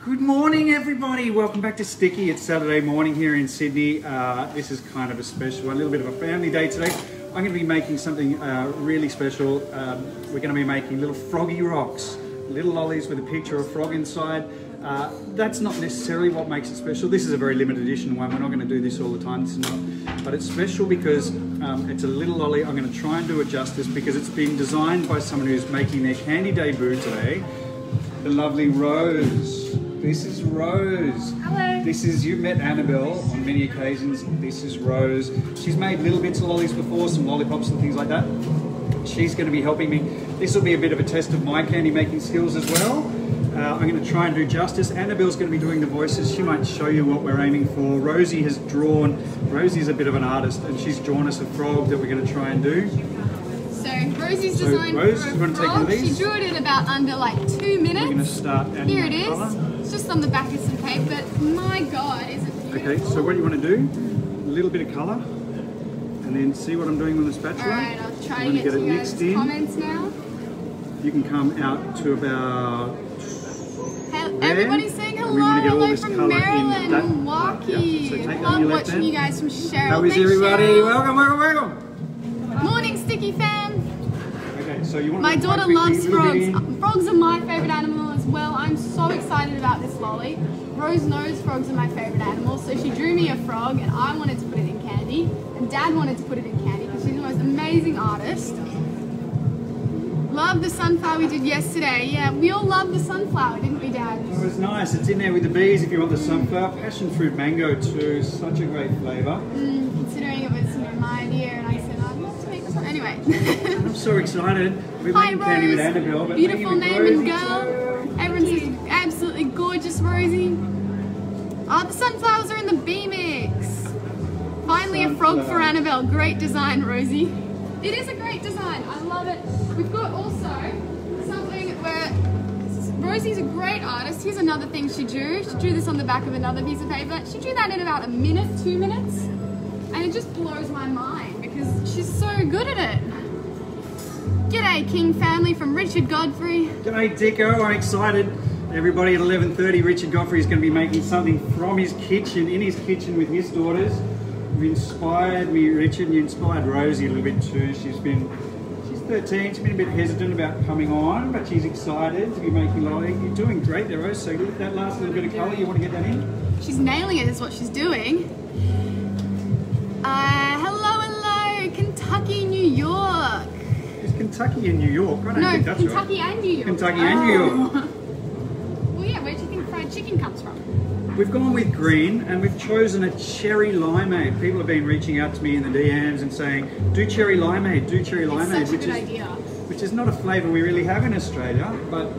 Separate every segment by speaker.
Speaker 1: Good morning, everybody. Welcome back to Sticky. It's Saturday morning here in Sydney. This is kind of a special one, a little bit of a family day today. I'm going to be making something really special. We're going to be making little Froggy rocks, little lollies with a picture of a frog inside. That's not necessarily what makes it special. This is a very limited edition one. We're not going to do this all the time. This is not, but it's special because it's a little lolly. I'm going to try and do it justice because it's been designed by someone who's making their candy debut today. The lovely Rose. This is Rose.
Speaker 2: Hello.
Speaker 1: This is, you've met Annabelle on many occasions. This is Rose. She's made little bits of lollies before, some lollipops and things like that. She's going to be helping me. This will be a bit of a test of my candy making skills as well. I'm going to try and do justice. Annabelle's going to be doing the voices. She might show you what we're aiming for. Rosie has drawn, Rosie's a bit of an artist, and she's drawn us a frog that we're going to try and do.
Speaker 2: So Rosie's designed
Speaker 1: Rose,
Speaker 2: for a frog. She drew it in about under like 2 minutes.
Speaker 1: We're going to start adding
Speaker 2: Here it is.
Speaker 1: Color.
Speaker 2: It's just on the back of some paper, but my God, is it beautiful?
Speaker 1: Okay, so what do you want to do? A little bit of colour, and then see what I'm doing on the spatula.
Speaker 2: Alright, I'll try to get to you guys' comments now.
Speaker 1: You can come out to about
Speaker 2: everybody's saying hello, hello from Maryland, Milwaukee.
Speaker 1: Yep. So take
Speaker 2: Love
Speaker 1: on your left
Speaker 2: watching
Speaker 1: hand.
Speaker 2: you guys from Cheryl.
Speaker 1: How is everybody?
Speaker 2: Cheryl.
Speaker 1: Welcome, welcome, welcome.
Speaker 2: Morning, Sticky fam.
Speaker 1: Okay, so you want
Speaker 2: My
Speaker 1: to
Speaker 2: daughter loves frogs. Frogs are my favourite animal as well. I'm so excited about this lolly. Rose knows frogs are my favourite animal, so she drew me a frog and I wanted to put it in candy. And Dad wanted to put it in candy because she's the most amazing artist. Love the sunflower we did yesterday. Yeah, we all loved the sunflower, didn't we, Dad?
Speaker 1: It was nice. It's in there with the bees if you want the sunflower. Passion fruit mango too. Such a great flavour.
Speaker 2: Considering it was my idea and I said, I'd love to make this one. Anyway.
Speaker 1: I'm so excited. We're making candy with Annabelle. But
Speaker 2: beautiful name and girl.
Speaker 1: Too.
Speaker 2: Everyone's absolutely gorgeous, Rosie. Oh, the sunflowers are in the bee mix. Finally a frog for Annabelle. Great design, Rosie. It is a great design. I love it. We've got also something where Rosie's a great artist. Here's another thing she drew. She drew this on the back of another piece of paper. She drew that in about a minute, 2 minutes. And it just blows my mind because she's so good at it. G'day, King family from Richard Godfrey.
Speaker 1: G'day, Dicko. I'm excited. Everybody at 11:30, Richard Godfrey is going to be making something from his kitchen, in his kitchen with his daughters. You inspired me, Richard, and you inspired Rosie a little bit too. She's 13, she's been a bit hesitant about coming on, but she's excited to be making lolly. You're doing great there, Rose. So that last little bit of colour, you want to get that in?
Speaker 2: She's nailing it is what she's doing. Hello, Kentucky, New York.
Speaker 1: Is Kentucky in New York? I don't think that's
Speaker 2: Kentucky
Speaker 1: right.
Speaker 2: and New York.
Speaker 1: Kentucky and New York.
Speaker 2: Well, yeah, where do you think fried chicken comes from?
Speaker 1: We've gone with green and we've chosen a cherry limeade. People have been reaching out to me in the DMs and saying, do cherry limeade, do cherry limeade.
Speaker 2: It's such a good idea.
Speaker 1: Which is not a flavour we really have in Australia, but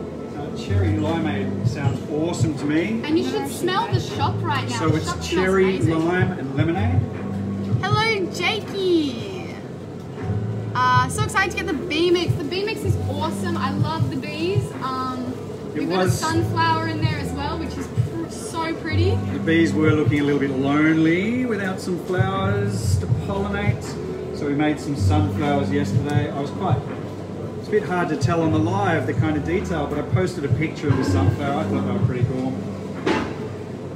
Speaker 1: cherry limeade sounds awesome to me.
Speaker 2: And you should smell the shop right now.
Speaker 1: So it's cherry, lime and lemonade. Hello,
Speaker 2: Jakey. So excited to get the bee mix. The bee mix is awesome. I love the bees. We've got a sunflower in there as well, which is so pretty.
Speaker 1: The bees were looking a little bit lonely without some flowers to pollinate. So we made some sunflowers yesterday. It's a bit hard to tell on the live the kind of detail, but I posted a picture of the sunflower. I thought they were pretty cool.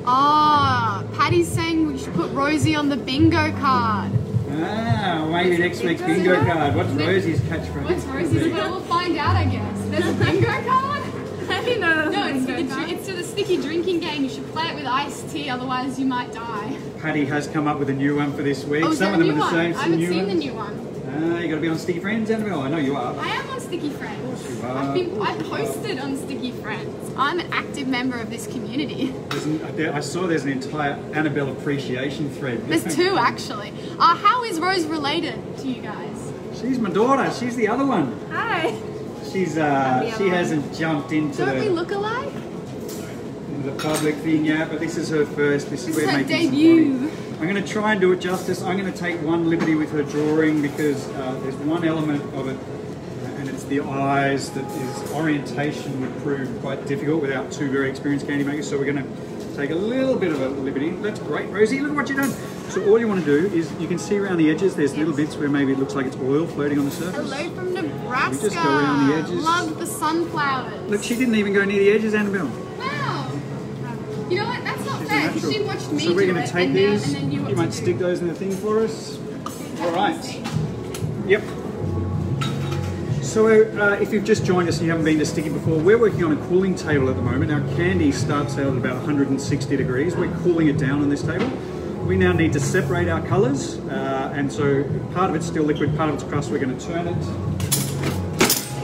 Speaker 2: Patty's saying we should put Rosie on the bingo card.
Speaker 1: Maybe next week's bingo card. What's Rosie's catchphrase?
Speaker 2: What's Rosie's? Well, we'll find out, I guess. There's a bingo card? I didn't know. No, it's a sticky drinking game. You should play it with iced tea, otherwise you might die.
Speaker 1: Patty has come up with a new one for this week.
Speaker 2: Oh,
Speaker 1: some of them are the same.
Speaker 2: I haven't seen the new one.
Speaker 1: You got to be on Sticky Friends, Annabelle. I know you are.
Speaker 2: I am on Sticky Friends.
Speaker 1: Of course you are.
Speaker 2: I posted on Sticky Friends. I'm an active member of this community.
Speaker 1: I saw there's an entire Annabelle appreciation thread.
Speaker 2: There's two actually. How is Rose related to you guys?
Speaker 1: She's my daughter. She's the other one.
Speaker 2: Hi.
Speaker 1: She hasn't jumped into
Speaker 2: Don't we look alike?
Speaker 1: The public thing yet, but this is her first. This is
Speaker 2: her debut.
Speaker 1: I'm going to try and do it justice. I'm going to take one liberty with her drawing because there's one element of it, and it's the eyes that is orientation would prove quite difficult without two very experienced candy makers. So we're going to take a little bit of a liberty. That's great, Rosie. Look what you've done. So all you want to do is you can see around the edges. There's little bits where maybe it looks like it's oil floating on the surface.
Speaker 2: Hello from Nebraska.
Speaker 1: We just go around the edges.
Speaker 2: Love the sunflowers.
Speaker 1: Look, she didn't even go near the edges, Annabelle.
Speaker 2: Wow. You know what? That's not
Speaker 1: She's a
Speaker 2: fair. 'Cause
Speaker 1: natural.
Speaker 2: she watched me
Speaker 1: So we're
Speaker 2: do
Speaker 1: going
Speaker 2: it,
Speaker 1: to take
Speaker 2: and
Speaker 1: these.
Speaker 2: then you
Speaker 1: You might stick those in the thing for us. All right. Yep. So if you've just joined us and you haven't been to Sticky before, we're working on a cooling table at the moment. Our candy starts out at about 160 degrees. We're cooling it down on this table. We now need to separate our colours, and so part of it's still liquid, part of it's crust. We're going to turn it.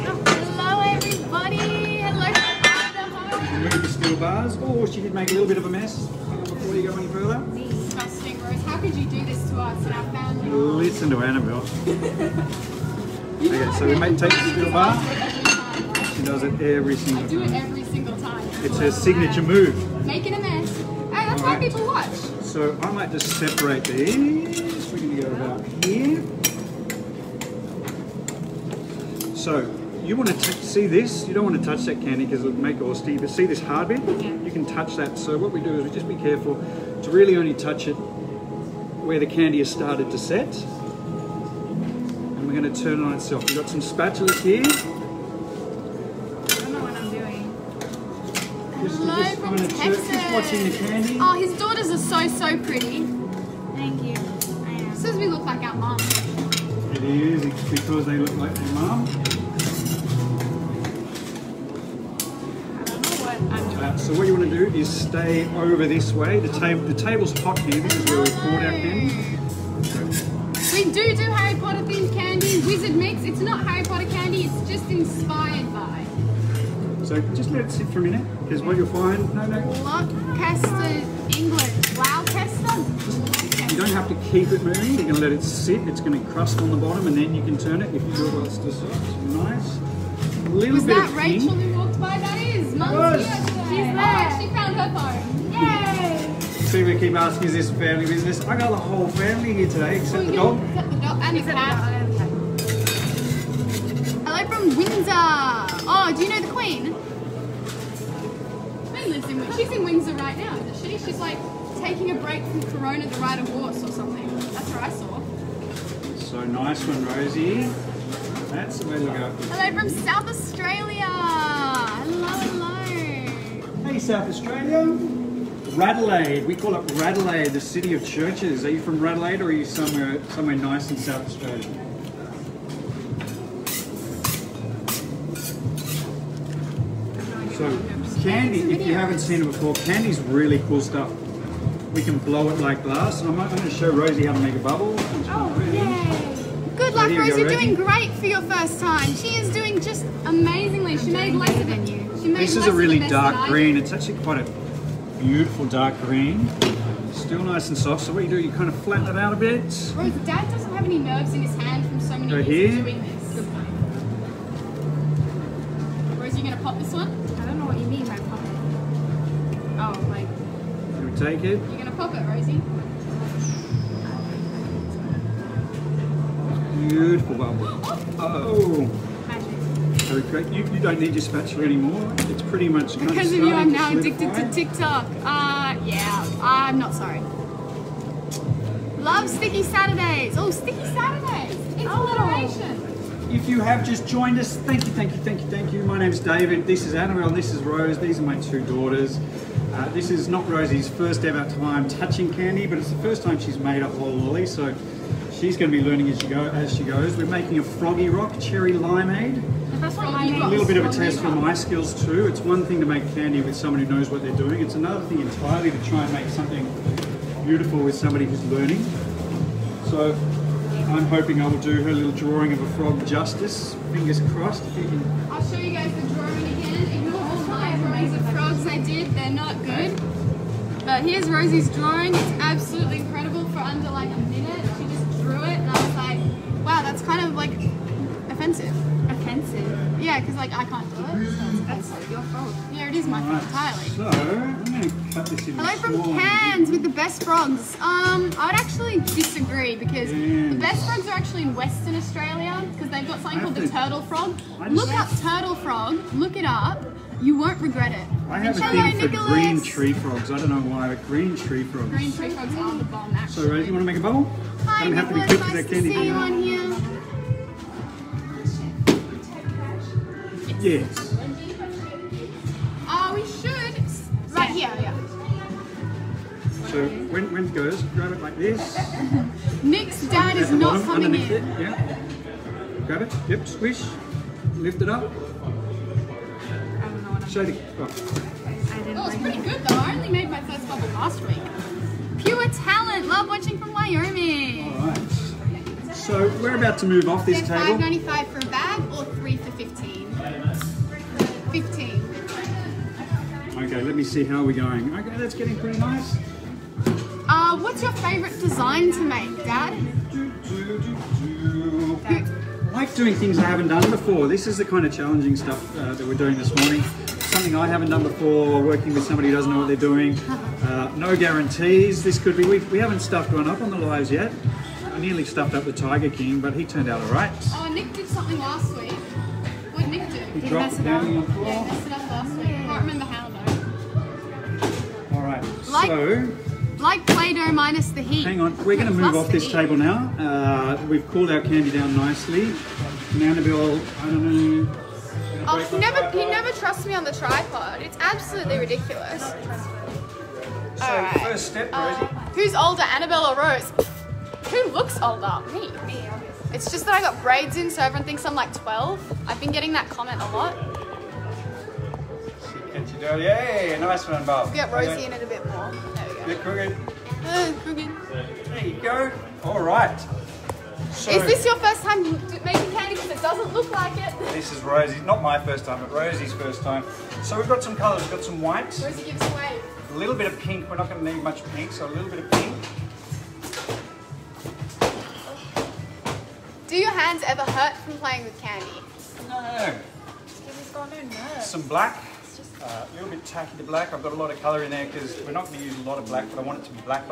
Speaker 2: Hello everybody! Hello from
Speaker 1: Move the steel bars. Oh, she did make a little bit of a mess. Hang on before you go any further.
Speaker 2: Disgusting, Rose. How could you do this to us and our family?
Speaker 1: Listen to Annabelle. Okay, so we might take the steel bar. She does it every single time.
Speaker 2: I do it every single time.
Speaker 1: It's her signature move.
Speaker 2: Making a mess. Hey, that's why people watch.
Speaker 1: So I might just separate these. We're going to go about here. So you want to see this? You don't want to touch that candy because it'll make it all sticky. But see this hard bit?
Speaker 2: Yeah.
Speaker 1: You can touch that. So what we do is we just be careful to really only touch it where the candy has started to set. And we're going to turn it on itself. We've got some spatulas here.
Speaker 3: I don't know what I'm doing.
Speaker 2: Hello from Texas.
Speaker 1: Just watching the candy.
Speaker 2: Oh, his daughters are so pretty.
Speaker 3: Thank you. I am.
Speaker 2: Says we look like our mum.
Speaker 1: It is, it's because they look like their mum.
Speaker 3: I don't know what I'm doing.
Speaker 1: So what you want to do is stay over this way. The table's hot here. This is where we poured our candy.
Speaker 2: We do Harry Potter themed candy, Wizard Mix. It's not Harry Potter candy, it's just inspired by.
Speaker 1: So just let it sit for a minute, because what you'll find,
Speaker 2: Gloucester, England. Gloucester?
Speaker 1: you don't have to keep it moving. You can let it sit. It's going to crust on the bottom, and then you can turn it if you do it while it's still soft. Nice. A little
Speaker 2: Was
Speaker 1: bit
Speaker 2: that
Speaker 1: of
Speaker 2: Rachel
Speaker 1: pink.
Speaker 2: who walked by? That is.
Speaker 1: was.
Speaker 2: Mum's here. She's there. She found her phone. Yay!
Speaker 1: People keep asking, is this family business? I got the whole family here today, except the dog.
Speaker 2: Except the dog and the cat. Hello from Windsor. Oh, do you know the Queen? Queen lives in Windsor. She's in Windsor right now, isn't she? She's like taking a break from Corona to ride a horse or something. That's what I saw.
Speaker 1: So nice one, Rosie. That's the way to go.
Speaker 2: Hello from South Australia. Hello.
Speaker 1: Hey, South Australia. Radelaide. We call it Radelaide, the city of churches. Are you from Radelaide, or are you somewhere nice in South Australia? So candy, if you haven't seen it before, candy's really cool stuff. We can blow it like glass. I'm going to show Rosie how to make a bubble.
Speaker 2: Oh, yay. Good luck,
Speaker 1: Here you
Speaker 2: Rose.
Speaker 1: go,
Speaker 2: You're
Speaker 1: Rosie.
Speaker 2: doing great for your first time. She is doing just amazingly. She made less than you.
Speaker 1: This is a really dark green. It's actually quite a beautiful dark green. Still nice and soft. So what you do, you kind of flatten it out a bit.
Speaker 2: Rose, Dad doesn't have any nerves in his hand from so many
Speaker 1: Go
Speaker 2: years
Speaker 1: here.
Speaker 2: of doing this. Rose, you going to pop this one?
Speaker 3: I don't know what you mean by popping. Oh, like.
Speaker 1: You take it.
Speaker 2: You're going to pop it, Rosie?
Speaker 1: Beautiful bubble. Oh.
Speaker 3: Magic.
Speaker 1: Very great. You don't need your spatula anymore. It's pretty much kind
Speaker 2: Because
Speaker 1: of
Speaker 2: of you, I'm
Speaker 1: starting
Speaker 2: now
Speaker 1: to
Speaker 2: addicted to
Speaker 1: solidify.
Speaker 2: TikTok. Yeah, I'm not sorry. Love Sticky Saturdays. Oh, Sticky Saturdays. It's alliteration.
Speaker 1: If you have just joined us, thank you. My name's David. This is Annabelle and this is Rose. These are my two daughters. This is not Rosie's first ever time touching candy, but it's the first time she's made a whole lolly, so she's going to be learning as she goes. We're making a Froggy Rock cherry limeade.
Speaker 3: That's what
Speaker 2: Froggy
Speaker 3: I
Speaker 1: A
Speaker 2: Rock.
Speaker 1: little bit of a test for my skills too. It's one thing to make candy with someone who knows what they're doing. It's another thing entirely to try and make something beautiful with somebody who's learning. So I'm hoping I will do her little drawing of a frog justice. Fingers crossed. If you can.
Speaker 2: I'll show you guys the drawing again. Ignore all my drawings of frogs I did. They're not good. But here's Rosie's drawing. It's absolutely incredible for under like a minute. She just drew it and I was like, wow, that's kind of like offensive.
Speaker 3: offensive.
Speaker 2: Yeah, because like I can't do it. So
Speaker 3: That's your fault.
Speaker 2: yeah, it is my fault entirely.
Speaker 1: So I'm going to cut this in.
Speaker 2: Hello from Cairns with the best frogs. I would actually disagree because the best frogs are actually in Western Australia because they've got something called the turtle frog. Look up turtle frog, look it up, you won't regret it.
Speaker 1: I have a
Speaker 2: Hello,
Speaker 1: thing for
Speaker 2: Nicholas.
Speaker 1: green tree frogs. I don't know why, but green tree frogs.
Speaker 2: Green tree frogs are the bomb
Speaker 1: So,
Speaker 2: actually.
Speaker 1: Rose, you want to make a bubble?
Speaker 2: Hi
Speaker 1: Don't have to be
Speaker 2: Nicholas,
Speaker 1: quick
Speaker 2: nice
Speaker 1: with
Speaker 2: to
Speaker 1: that candy.
Speaker 2: see you on here.
Speaker 1: Yes.
Speaker 2: We should. Right here, yeah.
Speaker 1: So when it goes, grab it like this.
Speaker 2: Nick's dad is
Speaker 1: At the
Speaker 2: not
Speaker 1: bottom,
Speaker 2: coming
Speaker 1: underneath
Speaker 2: in.
Speaker 1: it, yeah. Grab it, yep, squish, lift it up.
Speaker 3: I don't know what I'm
Speaker 1: Show the,
Speaker 3: doing.
Speaker 1: oh.
Speaker 3: I didn't
Speaker 2: Oh, it's
Speaker 3: bring
Speaker 2: pretty good though. I only made my first bubble last week. Pure talent. Love watching from Wyoming.
Speaker 1: All right. So we're about to move off this
Speaker 2: Then
Speaker 1: table.
Speaker 2: $5.95 for a bag or 3 for 15? 15.
Speaker 1: Okay, let me see how we're going. Okay, that's getting pretty nice.
Speaker 2: What's your favorite design to make, Dad?
Speaker 1: I like doing things I haven't done before. This is the kind of challenging stuff that we're doing this morning. Something I haven't done before, working with somebody who doesn't know what they're doing. No guarantees. This could be, we haven't stuffed one up on the lives yet. I nearly stuffed up the Tiger King, but he turned out all right.
Speaker 2: Oh, Nick did something last week. What did Nick do?
Speaker 1: He dropped
Speaker 3: mess
Speaker 1: it
Speaker 3: it
Speaker 1: down
Speaker 3: up?
Speaker 1: on the floor.
Speaker 2: Yeah, messed it up last week. I can't remember how though.
Speaker 1: All right,
Speaker 2: Like-
Speaker 1: so
Speaker 2: Like Play-Doh minus the heat.
Speaker 1: hang on. We're going to move
Speaker 2: Plus
Speaker 1: off
Speaker 2: the
Speaker 1: this
Speaker 2: heat.
Speaker 1: table now. We've cooled our candy down nicely. And Annabelle, I don't know.
Speaker 2: Oh, he never trusts me on the tripod. It's absolutely ridiculous.
Speaker 1: So
Speaker 2: Alright.
Speaker 1: first step, Rosie.
Speaker 2: Who's older, Annabelle or Rose? Who looks older? Me.
Speaker 3: Me, obviously.
Speaker 2: It's just that I got braids in, so everyone thinks I'm like 12. I've been getting that comment a lot.
Speaker 1: Can't you do it? Yeah, nice one, Bob.
Speaker 2: Get Rosie in it a bit more. There we go.
Speaker 1: Get crooked.
Speaker 2: Crooked.
Speaker 1: There you go. All right. So,
Speaker 2: Is this your first time making candy? Because it doesn't look like it.
Speaker 1: This is Rosie's, not my first time, but Rosie's first time. So we've got some colours. We've got some white,
Speaker 2: Rosie gives away.
Speaker 1: a little bit of pink. We're not going to need much pink, so a little bit of pink.
Speaker 2: Do your hands ever hurt from playing with candy?
Speaker 1: No.
Speaker 3: He's got no nerves.
Speaker 1: Some black. A little bit tacky to black. I've got a lot of colour in there because we're not going to use a lot of black, but I want it to be black.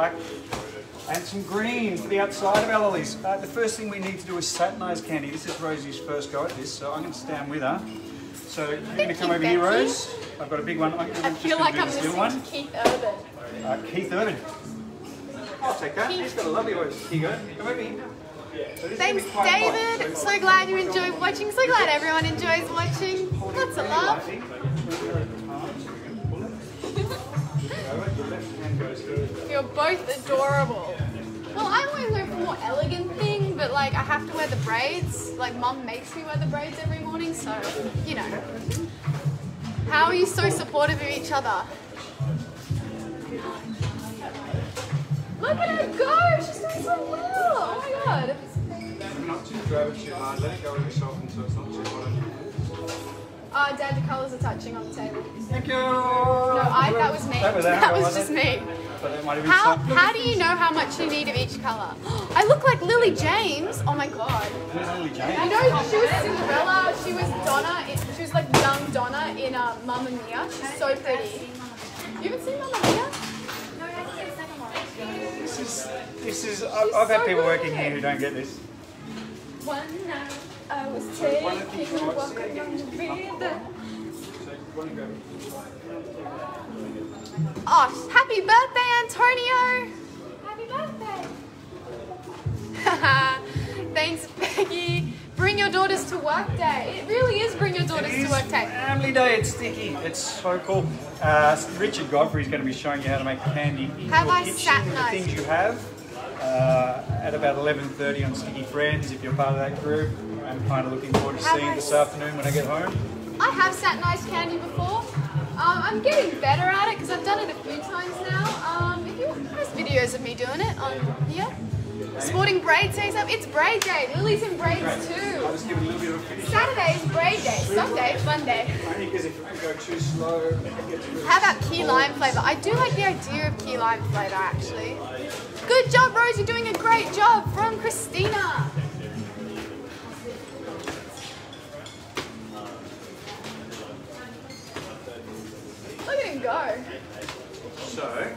Speaker 1: And some green for the outside of our lollies. The first thing we need to do is satinize candy. This is Rosie's first go at this, so I'm going to stand with her. So you're going to come over here, Rose. I've got a big one.
Speaker 2: I feel like I'm listening to Keith Urban.
Speaker 1: Keith Urban. I'll take that. He's got a lovely voice. Here you go. Come over here. So this is gonna be
Speaker 2: Thanks,
Speaker 1: quite hot.
Speaker 2: David. So glad you enjoyed watching. So glad everyone enjoys watching. Lots of love. You're both adorable. Well, I always wear a more elegant thing, but like I have to wear the braids. Like Mum makes me wear the braids every morning, so you know. How are you so supportive of each other? Look at her go! She's doing so well! Oh my god!
Speaker 1: Not too grab it too hard. Let it go really soften so it's not too hot.
Speaker 2: Dad, the colours are touching on the table.
Speaker 1: Thank you!
Speaker 2: No, that was me.
Speaker 1: That was
Speaker 2: just me.
Speaker 1: But that might have been
Speaker 2: How
Speaker 1: something.
Speaker 2: do you know how much you need of each colour? I look like Lily James. Oh my god.
Speaker 1: There's Lily
Speaker 2: You
Speaker 1: Jane.
Speaker 2: know, she was Cinderella. She was Donna. She was like young Donna in Mamma Mia. She's so pretty. You haven't seen Mamma Mia?
Speaker 3: No, I have to get a second one.
Speaker 1: This is. I've had
Speaker 2: so
Speaker 1: people
Speaker 2: good.
Speaker 1: working here who don't get this.
Speaker 2: One night I was
Speaker 1: One of
Speaker 2: taking
Speaker 1: the
Speaker 2: a
Speaker 1: things
Speaker 2: walk
Speaker 1: I
Speaker 2: along the river.
Speaker 1: So you want to go.
Speaker 2: Oh, happy birthday, Antonio! Happy birthday! Thanks, Peggy. Bring your daughters to work day. It really is bring your daughters to work day.
Speaker 1: Family day. It's sticky. It's so cool. Richard Godfrey is going to be showing you how to make candy in
Speaker 2: Have
Speaker 1: your
Speaker 2: I
Speaker 1: kitchen
Speaker 2: sat
Speaker 1: with the
Speaker 2: nice?
Speaker 1: things you have. At about 11:30 on Sticky Friends, if you're part of that group. I'm kind of looking forward to
Speaker 2: Have
Speaker 1: seeing
Speaker 2: I
Speaker 1: it this afternoon when I get home.
Speaker 2: I have satinized candy before. I'm getting better at it because I've done it a few times now. If you want, there's videos of me doing it on here. Sporting braid days up. It's braid day. Lily's in braids
Speaker 1: I'll
Speaker 2: too.
Speaker 1: just give it a little bit of a finish.
Speaker 2: Saturday is braid day. Sunday, fun day.
Speaker 1: Only because if you go too slow, it gets really
Speaker 2: How about key lime flavour? I do like the idea of key lime flavour actually. Good job, Rose. You're doing a great job. From Christina. Look at him go.
Speaker 1: So,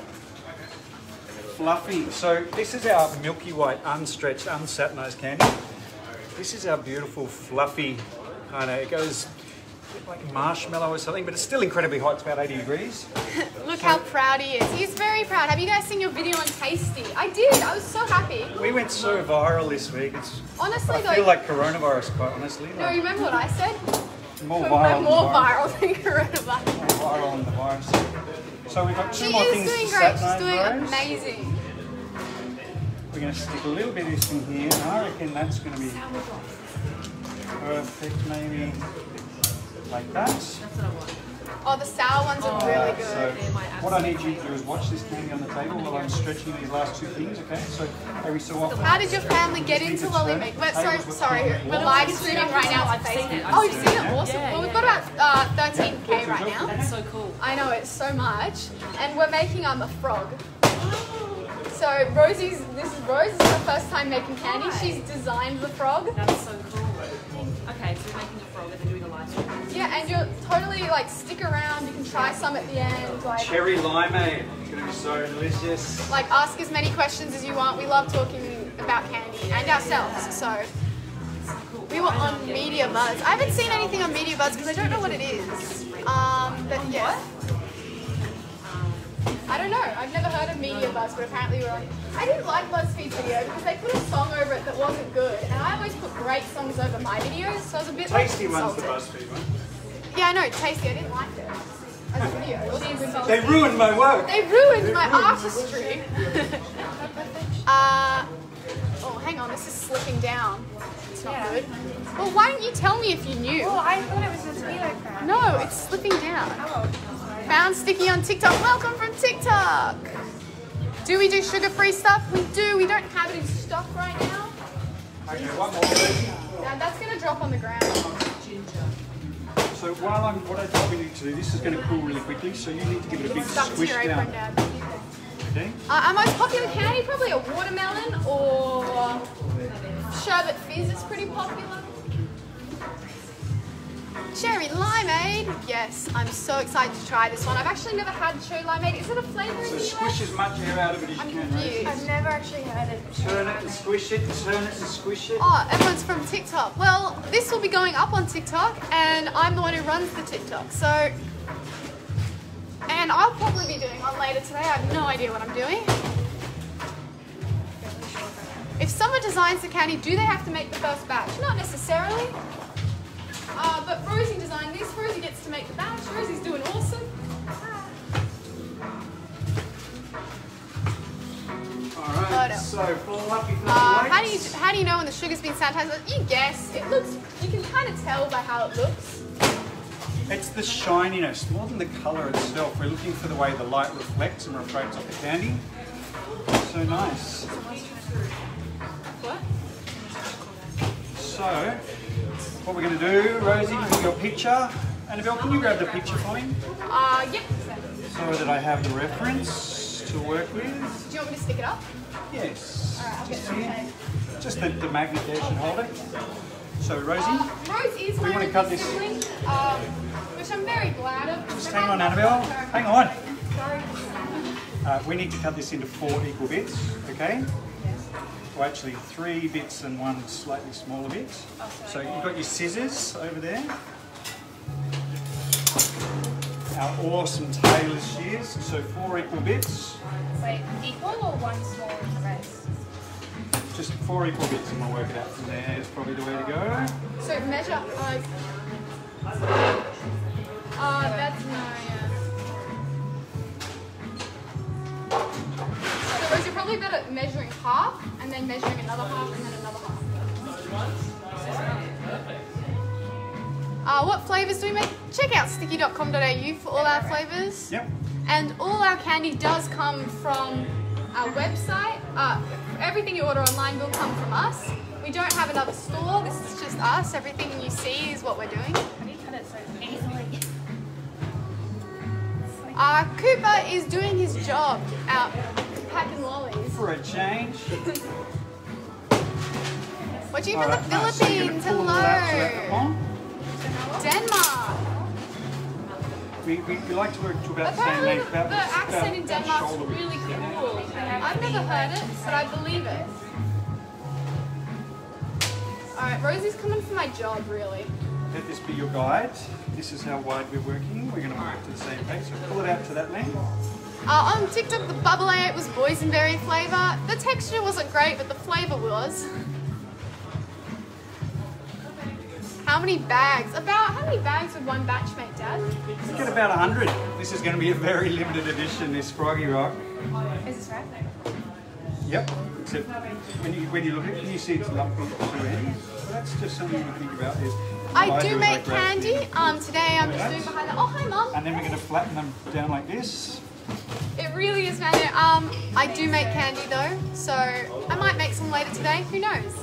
Speaker 1: fluffy. So this is our milky white, unstretched, unsatinized candy. This is our beautiful, fluffy kind of, it goes like marshmallow or something, but it's still incredibly hot. It's about 80 degrees.
Speaker 2: Look how proud he is. He's very proud. Have you guys seen your video on Tasty? I did. I was so happy.
Speaker 1: We went so viral this week. It's,
Speaker 2: Honestly,
Speaker 1: I
Speaker 2: though.
Speaker 1: feel like coronavirus, quite honestly.
Speaker 2: No,
Speaker 1: Like,
Speaker 2: you remember what I said?
Speaker 1: more
Speaker 2: We're
Speaker 1: viral.
Speaker 2: more viral than coronavirus.
Speaker 1: viral on the virus. So we've got two
Speaker 2: She
Speaker 1: more
Speaker 2: is
Speaker 1: things
Speaker 2: doing
Speaker 1: to
Speaker 2: great. She's
Speaker 1: satinize,
Speaker 2: doing
Speaker 1: Rose.
Speaker 2: amazing.
Speaker 1: We're going to stick a little bit of this in here, and I reckon that's going to be perfect, maybe like that.
Speaker 3: That's what I want.
Speaker 2: Oh, the sour ones are really good.
Speaker 1: So what I need you to do is watch this candy on the table while I'm stretching these last two things, okay? So every so often...
Speaker 2: How did your family get into Limeade? Wait, sorry, we're live streaming right now on Facebook. Oh, you've seen it? Awesome. Well, we've got about 13k right now.
Speaker 3: That's so cool.
Speaker 2: I know, it's so much. And we're making a frog. So Rosie's, this is Rose, this is her first time making candy. She's designed the frog.
Speaker 3: That's so cool. Okay, so we're making a frog and then doing a live stream.
Speaker 2: Yeah, and you'll totally like stick around. You can try some at the end. Like
Speaker 1: Cherry limeade. It's going to be so delicious.
Speaker 2: Like ask as many questions as you want. We love talking about candy and ourselves. So we were on Media Buzz. I haven't seen anything on Media Buzz because I don't know what it is. But yeah. I don't know. I've never heard of Media Buzz, but apparently we're on. I didn't like BuzzFeed's video because they put a song over it that wasn't good, and I always put great songs over my videos, so I was a bit
Speaker 1: Tasty
Speaker 2: like,
Speaker 1: one's the
Speaker 2: insulted.
Speaker 1: BuzzFeed one.
Speaker 2: Yeah, I know, Tasty. I didn't like it as a video. It wasn't even
Speaker 1: They ruined my work.
Speaker 2: They ruined my artistry. Oh, hang on, this is slipping down. It's not good. Well, why didn't you tell me if you knew?
Speaker 4: Oh, I thought it was supposed to be like that.
Speaker 2: No, it's slipping down.
Speaker 4: Oh.
Speaker 2: Found Sticky on TikTok. Welcome from TikTok. Do we do sugar-free stuff? We do. We don't have it in stock right now.
Speaker 1: Okay, one more please.
Speaker 2: Now that's going to drop on the ground.
Speaker 1: So what I thought we need to do, this is going to cool really quickly, so you need to give it a big
Speaker 2: Stuck to
Speaker 1: squish
Speaker 2: your apron,
Speaker 1: down.
Speaker 2: Dad.
Speaker 1: Okay?
Speaker 2: Our most popular candy, probably a watermelon or sherbet fizz is pretty popular. Cherry limeade. Yes, I'm so excited to try this one. I've actually never had cherry limeade. Is it a flavour in
Speaker 1: So
Speaker 2: the
Speaker 1: squish
Speaker 2: US?
Speaker 1: as much air out of it as
Speaker 2: I'm
Speaker 1: you can, Rose.
Speaker 2: confused.
Speaker 4: I've never actually had it.
Speaker 1: Turn it and squish it, turn it and squish it.
Speaker 2: Oh, everyone's from TikTok. Well, this will be going up on TikTok, and I'm the one who runs the TikTok. So, and I'll probably be doing one later today. I have no idea what I'm doing. If someone designs the candy, do they have to make the first batch? Not necessarily. But Rosie designed this. Rosie gets to make the batch. Rosie's doing awesome.
Speaker 1: Alright, so full up your weights.
Speaker 2: How do you know when the sugar's been sanitized? You guess. It looks. You can kind of tell by how it looks.
Speaker 1: It's the shininess, more than the colour itself. We're looking for the way the light reflects and refracts off the candy. So nice.
Speaker 2: What?
Speaker 1: So, what we're going to do, Rosie, give me your picture. Annabelle, can you grab the picture for me?
Speaker 2: Yep.
Speaker 1: So that I have the reference to work with.
Speaker 2: Do you want me to stick it up?
Speaker 1: Yes.
Speaker 2: Alright, I'll get
Speaker 1: Just
Speaker 2: it.
Speaker 1: here. Just the magnet there should hold it. So, Rosie,
Speaker 2: Rose is
Speaker 1: We
Speaker 2: my
Speaker 1: want to cut
Speaker 2: only
Speaker 1: this-
Speaker 2: sibling, which I'm very glad of.
Speaker 1: just hang on, Annabelle. Hang on.
Speaker 2: Sorry.
Speaker 1: We need to cut this into 4 equal bits, okay? Or actually 3 bits and 1 slightly smaller bit. So you've got your scissors over there. Our awesome tailor's shears, so 4 equal bits.
Speaker 4: Wait, equal or one smaller than the rest?
Speaker 1: Just 4 equal bits and we'll work it out from there. Is probably the way to go.
Speaker 2: So measure like. That's no, yeah. So Rose, you're probably better at measuring half and then measuring another half and then another half. What flavours do we make? Check out sticky.com.au for all our flavours.
Speaker 1: Yep.
Speaker 2: And all our candy does come from our website. Everything you order online will come from us. We don't have another store. This is just us. Everything you see is what we're doing.
Speaker 4: How do you cut it so easily?
Speaker 2: Cooper is doing his job out packing lollies.
Speaker 1: For a change.
Speaker 2: Watching from the
Speaker 1: Alright, nice. So you're
Speaker 2: Philippines.
Speaker 1: gonna pull it out to wrap it on.
Speaker 2: Denmark.
Speaker 1: We like to work to about the same
Speaker 2: Apparently
Speaker 1: length. About
Speaker 2: the accent in
Speaker 1: about
Speaker 2: Denmark's
Speaker 1: shoulder width.
Speaker 2: really cool. I've never heard it, but I believe it. Alright, Rosie's coming for my job, really.
Speaker 1: Let this be your guide. This is how wide we're working. We're going to work to the same pace. So pull it out to that length.
Speaker 2: On TikTok, the bubble I ate was boysenberry flavour. The texture wasn't great, but the flavour was. How how many bags? How many bags would one batch make, Dad?
Speaker 1: We get about 100. This is going to be a very limited edition, this Froggy Rock.
Speaker 4: Is this right?
Speaker 1: Yep. Except when you look at it, can you see it's lumpy at the end? So that's just something to think about. Is
Speaker 2: I do make candy. Today I'm just doing behind the. Oh, hi, Mum.
Speaker 1: And then we're going to flatten them down like this.
Speaker 2: It really is manual. I do make candy though, so I might make some later today. Who knows?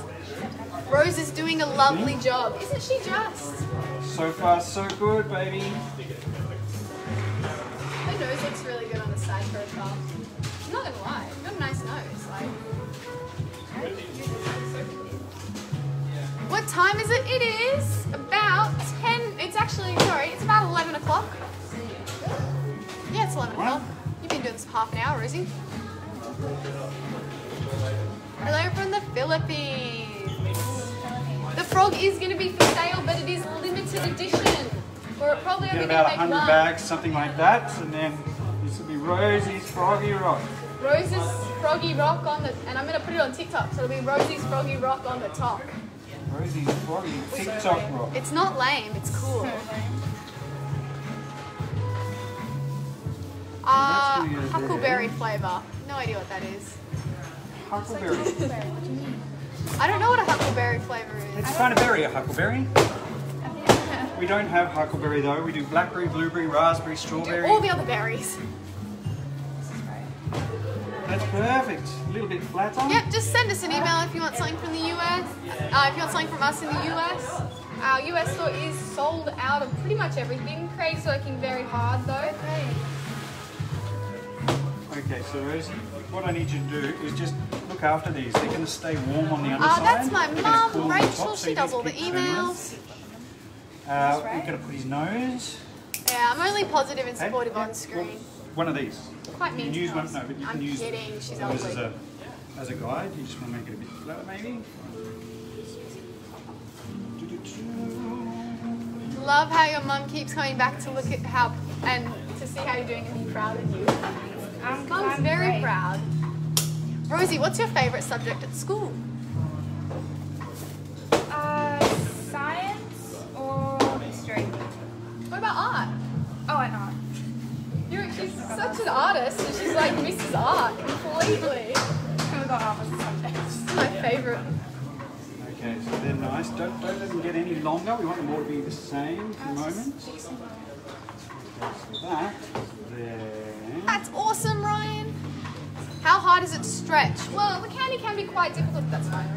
Speaker 2: Rose is doing a lovely job, isn't she? Just.
Speaker 1: So far, so good, baby.
Speaker 2: Her nose looks really good on the side profile. I'm not gonna lie, you've got a nice nose. Like. What time is it? It is about 10. It's actually it's about 11 o'clock. Yeah, it's 11 o'clock. You've been doing this for half an hour, Rosie. Hello from the Philippines. The frog is going to be for sale, but it is limited edition. We're probably only
Speaker 1: Get about
Speaker 2: going to make
Speaker 1: 100
Speaker 2: one.
Speaker 1: bags, something like that, and then this will be Rosie's Froggy Rock.
Speaker 2: Rose's Froggy Rock on the, and I'm going to put it on TikTok, so it'll be Rosie's Froggy Rock on the top.
Speaker 1: Rosie's Froggy TikTok Rock.
Speaker 2: It's not lame, it's cool. Huckleberry flavour. No idea what that is.
Speaker 1: Huckleberry.
Speaker 2: I don't know what a huckleberry flavour is.
Speaker 1: It's kind of berry, a huckleberry. We don't have huckleberry though. We do blackberry, blueberry, raspberry, strawberry.
Speaker 2: All the other berries.
Speaker 1: That's perfect. A little bit flatter.
Speaker 2: Yep, just send us an email if you want something from the US. If you want something from us in the US. Our US store is sold out of pretty much everything. Craig's working very hard though.
Speaker 1: Okay, so Rosie, what I need you to do is just look after these. They're going to stay warm on the underside.
Speaker 2: That's my
Speaker 1: They're gonna cool
Speaker 2: mum,
Speaker 1: on the
Speaker 2: Rachel.
Speaker 1: top, so
Speaker 2: She
Speaker 1: you
Speaker 2: does
Speaker 1: just
Speaker 2: all the
Speaker 1: keep turning them.
Speaker 2: emails.
Speaker 1: We're going to put his nose.
Speaker 2: Yeah, I'm only positive and
Speaker 1: Okay,
Speaker 2: supportive
Speaker 1: yeah,
Speaker 2: on screen.
Speaker 1: well, one of these.
Speaker 2: Quite
Speaker 1: You
Speaker 2: mean
Speaker 1: can
Speaker 2: to
Speaker 1: use one,
Speaker 2: us.
Speaker 1: no, but you
Speaker 2: I'm
Speaker 1: can use
Speaker 2: kidding, she's
Speaker 1: those
Speaker 2: ugly.
Speaker 1: as a guide. You just want to make it a bit flatter, maybe.
Speaker 2: Love how your mum keeps coming back to look at how and to see how you're doing and be proud of you. Mum's very
Speaker 4: great.
Speaker 2: proud. Rosie, what's your favourite subject at school?
Speaker 4: Science or history?
Speaker 2: What about art?
Speaker 4: Oh, and art.
Speaker 2: She's such an artist, and she's like Mrs. Art completely.
Speaker 4: We've got opposite subjects.
Speaker 2: This is my favourite.
Speaker 1: Okay, so they're nice. Don't let them get any longer. We want them all to be the same for the moment. Okay, so that there.
Speaker 2: That's awesome, Ryan. How hard is it to stretch? Well, the candy can be quite difficult. That's fine.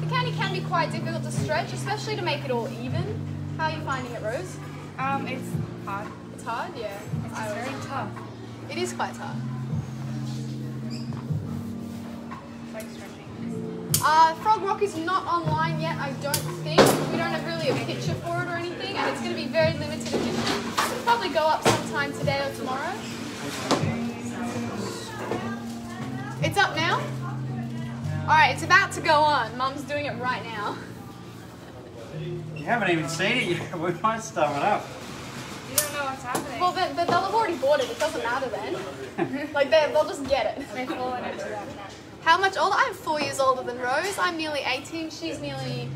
Speaker 2: The candy can be quite difficult to stretch, especially to make it all even. How are you finding it, Rose?
Speaker 4: It's hard.
Speaker 2: It's hard, yeah.
Speaker 4: It's just very tough.
Speaker 2: It is quite tough.
Speaker 4: It's like stretching.
Speaker 2: Frog Rock is not online yet, I don't think. We don't have really a picture for it or anything, and it's going to be very limited edition. It'll probably go up sometime today or tomorrow. It's up now? Alright, it's about to go on. Mum's doing it right now.
Speaker 1: You haven't even seen it yet. We might start it up.
Speaker 4: You don't know what's happening.
Speaker 2: Well, but they'll have already bought it. It doesn't matter then. Like, they'll just get it.
Speaker 4: They've fallen into that now.
Speaker 2: How much older? I'm 4 years older than Rose. I'm nearly 18. She's nearly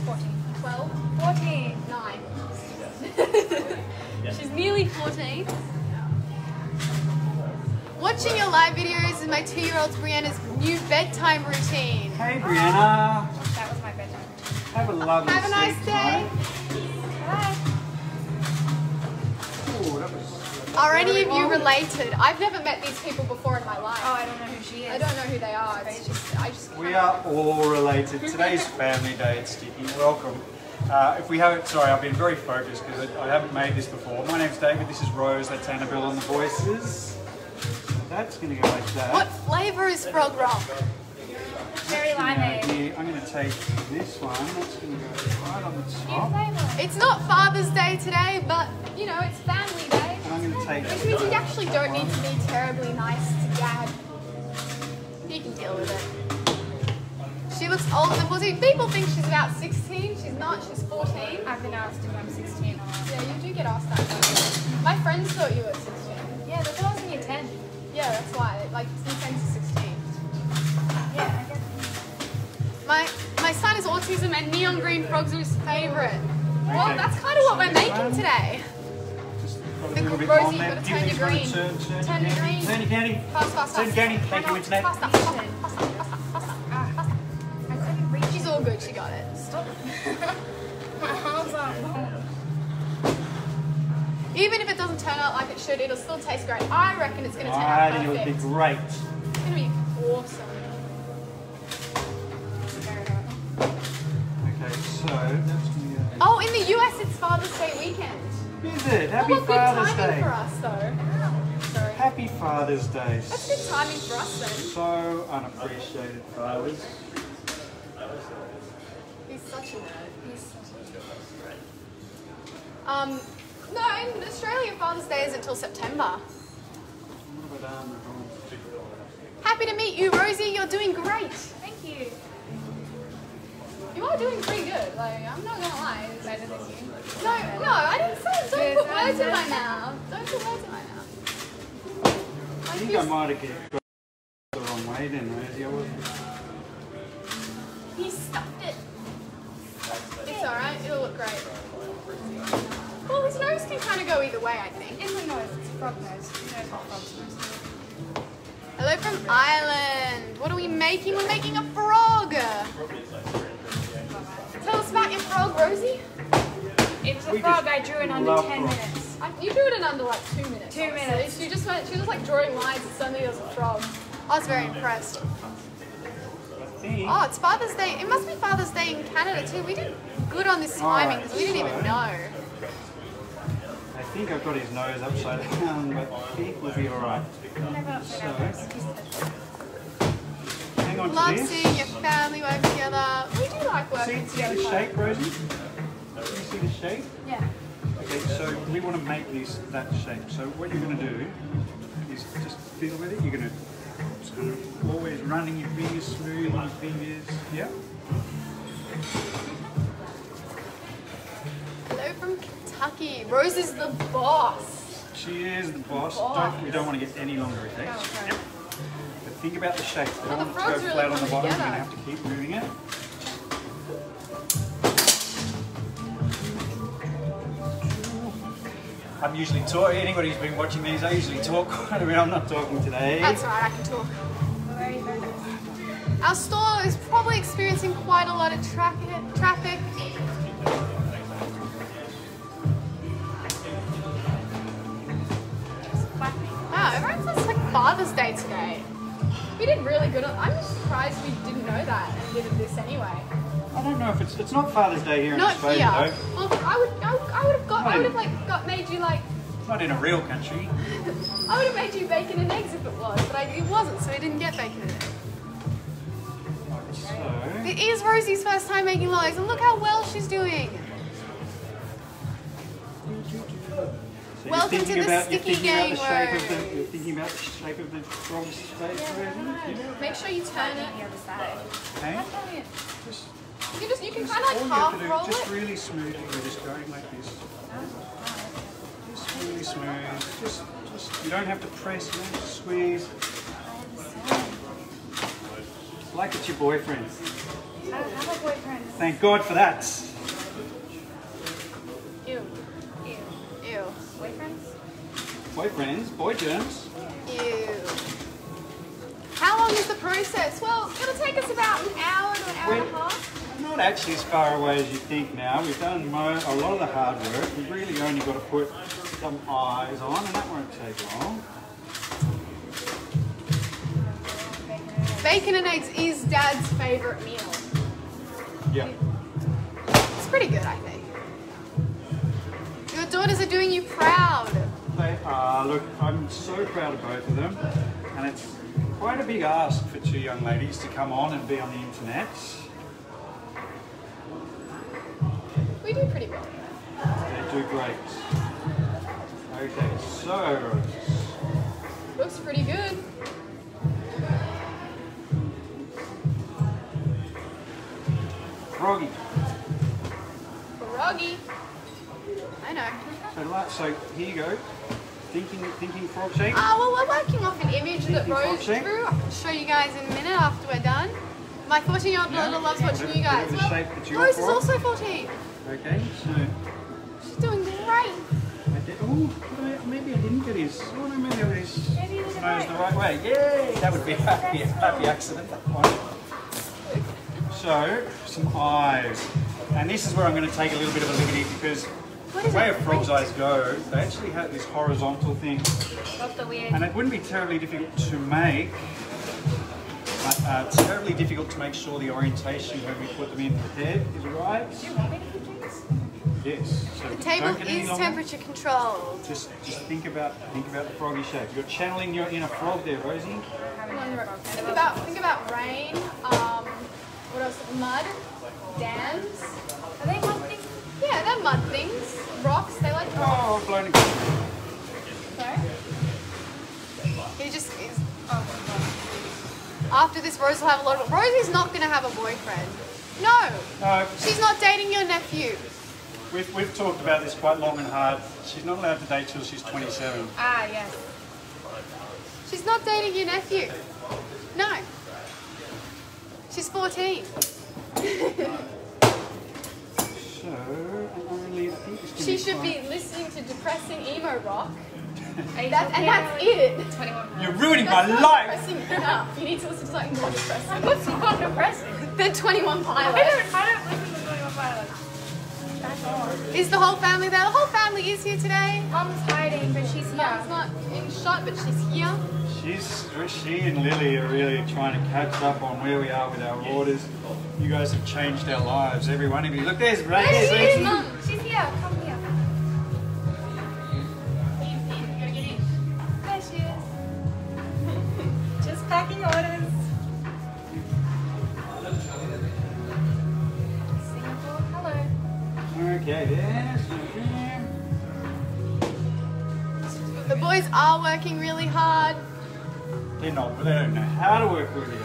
Speaker 4: 14.
Speaker 2: 12.
Speaker 4: 14.
Speaker 2: 9. She's nearly 14. Watching your live videos is my 2-year-old Brianna's new bedtime routine.
Speaker 1: Hey, Brianna.
Speaker 4: That was my bedtime.
Speaker 1: Have a lovely
Speaker 2: Have a nice
Speaker 1: sleep
Speaker 2: day.
Speaker 1: tonight.
Speaker 4: Bye.
Speaker 1: Ooh, that was
Speaker 2: Are any of you related? I've never met these people before in my life.
Speaker 4: Oh, I don't know who she is.
Speaker 2: I don't know who they are. It's just, I just
Speaker 1: We are all related. Today's family day at Sticky. Welcome. If we haven't, sorry, I've been very focused because I haven't made this before. My name's David, this is Rose, that's Annabelle on the voices. That's going to go like that.
Speaker 2: What flavour is Frog Rock?
Speaker 4: Cherry limeade.
Speaker 1: Here, I'm going to take this one, that's going to go right on the top.
Speaker 2: It's not Father's Day today, but, you know, it's family day.
Speaker 1: And I'm going to take
Speaker 2: Which means you actually don't need to be terribly nice to Dad. You can deal with it. She looks older than 14. People think she's about 16. She's not. She's 14.
Speaker 4: I've been asked if I'm 16 or not.
Speaker 2: Yeah, you do get asked that question. My friends thought you were 16.
Speaker 4: Yeah, but I was in year 10.
Speaker 2: Yeah, that's why. Like, from 10 to 16.
Speaker 4: Yeah, I guess.
Speaker 2: My son is autism and neon green frogs are his favourite. Well, that's kind of what we're making today.
Speaker 1: Just got a
Speaker 2: The
Speaker 1: little bit
Speaker 2: Rosie,
Speaker 1: on
Speaker 2: you've
Speaker 1: there.
Speaker 2: got to
Speaker 1: Give
Speaker 2: turn
Speaker 1: these
Speaker 2: your
Speaker 1: one a
Speaker 2: green.
Speaker 1: turn
Speaker 2: Turn your green.
Speaker 1: Turn your candy.
Speaker 2: Fast, fast,
Speaker 1: Turn
Speaker 2: fast.
Speaker 1: candy. Thank you, internet.
Speaker 2: Faster, faster, faster, faster, faster.
Speaker 4: I couldn't reach.
Speaker 2: She's all good, she got it.
Speaker 4: Stop. My arms are.
Speaker 2: Even if it doesn't turn out like it should, it'll still taste great. I reckon it's going to turn
Speaker 1: I
Speaker 2: out
Speaker 1: think
Speaker 2: perfect.
Speaker 1: it would be great.
Speaker 2: It's going to be awesome.
Speaker 1: Okay, so that's going to go.
Speaker 2: Oh, in the US it's Father's Day weekend.
Speaker 1: Is it? Happy
Speaker 2: What good
Speaker 1: Father's
Speaker 2: timing
Speaker 1: Day.
Speaker 2: for us though. Sorry.
Speaker 1: Happy Father's Day.
Speaker 2: That's good timing for us then.
Speaker 1: So unappreciated fathers.
Speaker 2: He's such a nerd. No, in Australia Father's Day isn't until September. Happy to meet you, Rosie. You're doing great.
Speaker 4: Thank you.
Speaker 2: You are doing pretty good. Like, I'm not gonna lie.
Speaker 4: Better than you.
Speaker 2: No, I didn't say. Don't put words in my mouth. Don't put words in my mouth.
Speaker 1: I think I might have got the wrong way then, Rosie. I wasn't.
Speaker 2: He stuffed it. It's alright. It'll look great. Well, his nose can kind of go either way, I think.
Speaker 4: It's a nose. It's a frog nose. You know what frog's nose is.
Speaker 2: Hello from Ireland. What are we making? We're making a frog. Tell us about your frog, Rosie.
Speaker 4: It was a
Speaker 1: We
Speaker 4: frog
Speaker 1: just
Speaker 4: I drew in under
Speaker 1: love
Speaker 4: 10
Speaker 1: frogs.
Speaker 4: minutes.
Speaker 2: You drew it in under like 2 minutes.
Speaker 4: 2
Speaker 2: honestly.
Speaker 4: minutes.
Speaker 2: She was like drawing lines and suddenly there was a frog. I was very impressed. Oh, it's Father's Day. It must be Father's Day in Canada too. We did good on this timing because we didn't even know.
Speaker 1: I think I've got his nose upside down, but I think we'll be alright.
Speaker 4: Never upside down.
Speaker 1: Hang on
Speaker 2: Love
Speaker 1: to this.
Speaker 2: seeing your family work together. We do like working
Speaker 1: See
Speaker 2: together.
Speaker 1: the shape, Rosie? Can you see the shape?
Speaker 4: Yeah.
Speaker 1: Okay, so we want to make that shape. So what you're going to do is just fiddle with it. You're going to just kind of always running your fingers, smoothing your fingers. Yeah.
Speaker 2: Hello from Kentucky. Rose is the boss.
Speaker 1: She is the boss. We don't want to get any longer it takes.
Speaker 2: Oh, okay.
Speaker 1: Yep. But think about the shape. You
Speaker 2: Well,
Speaker 1: don't
Speaker 2: the
Speaker 1: want it to
Speaker 2: frog's
Speaker 1: go
Speaker 2: really
Speaker 1: flat on the
Speaker 2: coming
Speaker 1: bottom. You're
Speaker 2: together.
Speaker 1: going to have to keep moving it. I'm usually talking. Anybody who's been watching these, I usually talk quite a bit. I'm not talking today.
Speaker 2: That's alright, I can talk.
Speaker 4: Where are you going?
Speaker 2: Our store is probably experiencing quite a lot of traffic. Wow, everyone says it's like Father's Day today. We did really good. I'm just surprised we didn't know that and did this anyway.
Speaker 1: I don't know if it's not Father's Day here in
Speaker 2: Not
Speaker 1: Australia
Speaker 2: here.
Speaker 1: though.
Speaker 2: Well, I would have made you like,
Speaker 1: Not in a real country.
Speaker 2: I would have made you bacon and eggs if it was, but it wasn't, so I didn't get bacon and eggs.
Speaker 1: So,
Speaker 2: It is Rosie's first time making lollies, and look how well she's doing.
Speaker 1: so
Speaker 2: Welcome
Speaker 1: you're
Speaker 2: to
Speaker 1: thinking
Speaker 2: the
Speaker 1: about,
Speaker 2: sticky
Speaker 1: you're thinking about the shape of
Speaker 2: game
Speaker 1: the, you're thinking about the shape of the frog's face, Rosie?
Speaker 2: Make sure you turn it.
Speaker 4: The other side.
Speaker 1: Okay.
Speaker 2: You can kind of
Speaker 1: All
Speaker 2: like
Speaker 1: you
Speaker 2: half
Speaker 1: have to do,
Speaker 2: roll
Speaker 1: just
Speaker 2: it.
Speaker 1: really smoothly, we're just going like this. Just really smooth. Just, you don't have to press, you don't have to squeeze. Like it's your boyfriend.
Speaker 4: I don't have a boyfriend.
Speaker 1: Thank God for that.
Speaker 2: Ew.
Speaker 4: Ew.
Speaker 2: Ew.
Speaker 4: Boyfriends?
Speaker 1: Boyfriends, boy germs.
Speaker 2: Ew. How long is the process? Well, it'll take us about an hour to an hour and a half.
Speaker 1: We're not actually as far away as you think now. We've done a lot of the hard work. We've really only got to put some eyes on, and that won't take long.
Speaker 2: Bacon and eggs is Dad's favourite meal.
Speaker 1: Yeah.
Speaker 2: It's pretty good, I think. Your daughters are doing you proud.
Speaker 1: They are. Look, I'm so proud of both of them, and it's quite a big ask for two young ladies to come on and be on the internet.
Speaker 2: We do pretty well.
Speaker 1: They do great. Okay, so
Speaker 2: Looks pretty good.
Speaker 1: Froggy.
Speaker 2: Froggy. I know.
Speaker 1: So here you go. Thinking frog shape.
Speaker 2: Well, we're working off an image that
Speaker 1: Thinking frog
Speaker 2: Rose
Speaker 1: shape?
Speaker 2: drew. I can show you guys in a minute after we're done. My 14-year-old daughter loves watching you guys.
Speaker 1: Whatever shape that you
Speaker 2: Rose is
Speaker 1: want.
Speaker 2: also 14.
Speaker 1: Okay, so
Speaker 2: She's doing great.
Speaker 1: I did, oh, maybe I didn't get his. Oh no, maybe I got his
Speaker 4: Maybe you did it
Speaker 1: nose
Speaker 4: right.
Speaker 1: the right way. Yay! That would be a happy accident. That one. So some eyes, and this is where I'm going to take a little bit of a liberty because the way a frog's eyes go, they actually have this horizontal thing,
Speaker 4: Love the weird.
Speaker 1: and it wouldn't be terribly difficult to make. But terribly difficult to make sure the orientation when we put them in the head is right.
Speaker 4: Do you want me to put these?
Speaker 1: Yes. So
Speaker 2: The table
Speaker 1: don't get any
Speaker 2: is
Speaker 1: longer.
Speaker 2: temperature controlled.
Speaker 1: Just think about the froggy shape. You're channeling your inner frog there, Rosie.
Speaker 2: Think about rain. What else? Mud, dams.
Speaker 4: Are they mud things?
Speaker 2: Yeah, they're mud things. Rocks. They like rocks.
Speaker 1: Oh, blown it.
Speaker 2: Sorry. He just is. After this, Rose will have a lot of. Rosie's not going to have a boyfriend. No.
Speaker 1: No,
Speaker 2: She's not dating your nephew.
Speaker 1: we've talked about this quite long and hard. She's not allowed to date till she's 27.
Speaker 4: Ah, yes.
Speaker 2: She's not dating your nephew. No. She's 14.
Speaker 1: So, only I think this can
Speaker 2: She
Speaker 1: be
Speaker 2: should
Speaker 1: fine.
Speaker 2: be listening to depressing emo rock.
Speaker 4: And
Speaker 2: That's it.
Speaker 4: 21
Speaker 1: You're
Speaker 4: pounds.
Speaker 1: ruining my
Speaker 2: That's not
Speaker 1: life.
Speaker 2: depressing enough. You need to listen to something more depressing.
Speaker 4: What's not depressing?
Speaker 2: The 21
Speaker 4: I
Speaker 2: Pilots.
Speaker 4: don't listen to 21 pilots. That's all.
Speaker 2: Is the whole family there? The whole family is here today.
Speaker 4: Mom's hiding, but she's
Speaker 2: Mom's
Speaker 4: here.
Speaker 2: not in shot, but she's here.
Speaker 1: She and Lily are really trying to catch up on where we are with our orders. You guys have changed our lives, every one of you. Look, there's Ray.
Speaker 2: There she is,
Speaker 1: Rosie.
Speaker 2: Mum.
Speaker 4: She's here. Come here. There she is. Just packing orders. Singapore. Hello.
Speaker 1: Okay, yes.
Speaker 2: The boys are working really hard.
Speaker 1: They're not, but they don't know how to work with you.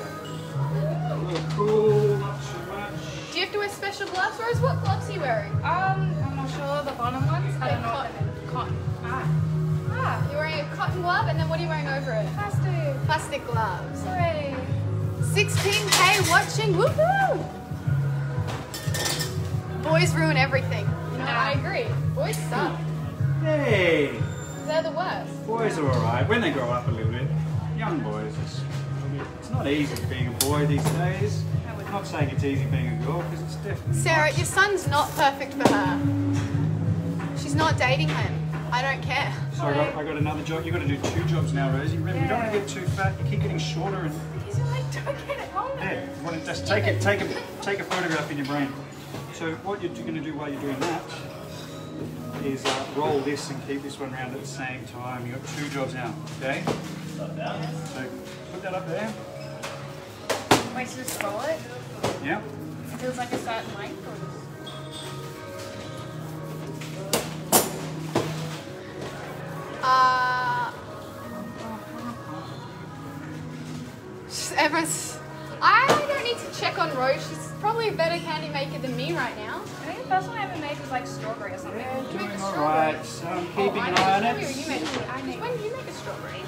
Speaker 1: A little cool, not too much.
Speaker 2: Do you have to wear special gloves, Rose? What gloves are you wearing?
Speaker 4: I'm not sure. The bottom ones. I don't know.
Speaker 2: Cotton.
Speaker 4: Ah.
Speaker 2: You're wearing a cotton glove, and then what are you wearing over it?
Speaker 4: Plastic.
Speaker 2: Plastic gloves.
Speaker 4: Hooray.
Speaker 2: 16K watching. Woohoo! Boys ruin everything. No, I agree. Boys suck.
Speaker 1: Hey,
Speaker 2: They're the worst.
Speaker 1: boys are alright when they grow up a little bit. Young boys, it's not easy being a boy these days. I'm not saying it's easy being a girl because it's definitely
Speaker 2: Sarah,
Speaker 1: not.
Speaker 2: your son's not perfect for her. She's not dating him. I don't care.
Speaker 1: So I got another job. You've got to do 2 jobs now, Rosie. Remember, you don't want to get too fat. You keep getting shorter and
Speaker 4: He's like, don't get it on
Speaker 1: yeah,
Speaker 4: there.
Speaker 1: you want to just take a photograph in your brain. So what you're going to do while you're doing that is roll this and keep this one around at the same time. You've got 2 jobs now, okay? So put that up there.
Speaker 4: Wait, so just roll it?
Speaker 1: Yeah.
Speaker 4: It feels like a certain length or
Speaker 2: Everyone's. I don't need to check on Rose. She's probably a better candy maker than me right now.
Speaker 4: I think the first one I ever made was like strawberry or something.
Speaker 2: You made
Speaker 1: Doing
Speaker 2: the
Speaker 1: all
Speaker 2: strawberry.
Speaker 1: right. So I'm
Speaker 2: Oh,
Speaker 1: keeping
Speaker 2: I
Speaker 1: an
Speaker 2: made
Speaker 1: eye on
Speaker 2: the strawberry or
Speaker 1: it.
Speaker 2: you made it?
Speaker 4: I made-
Speaker 2: When did you make a strawberry?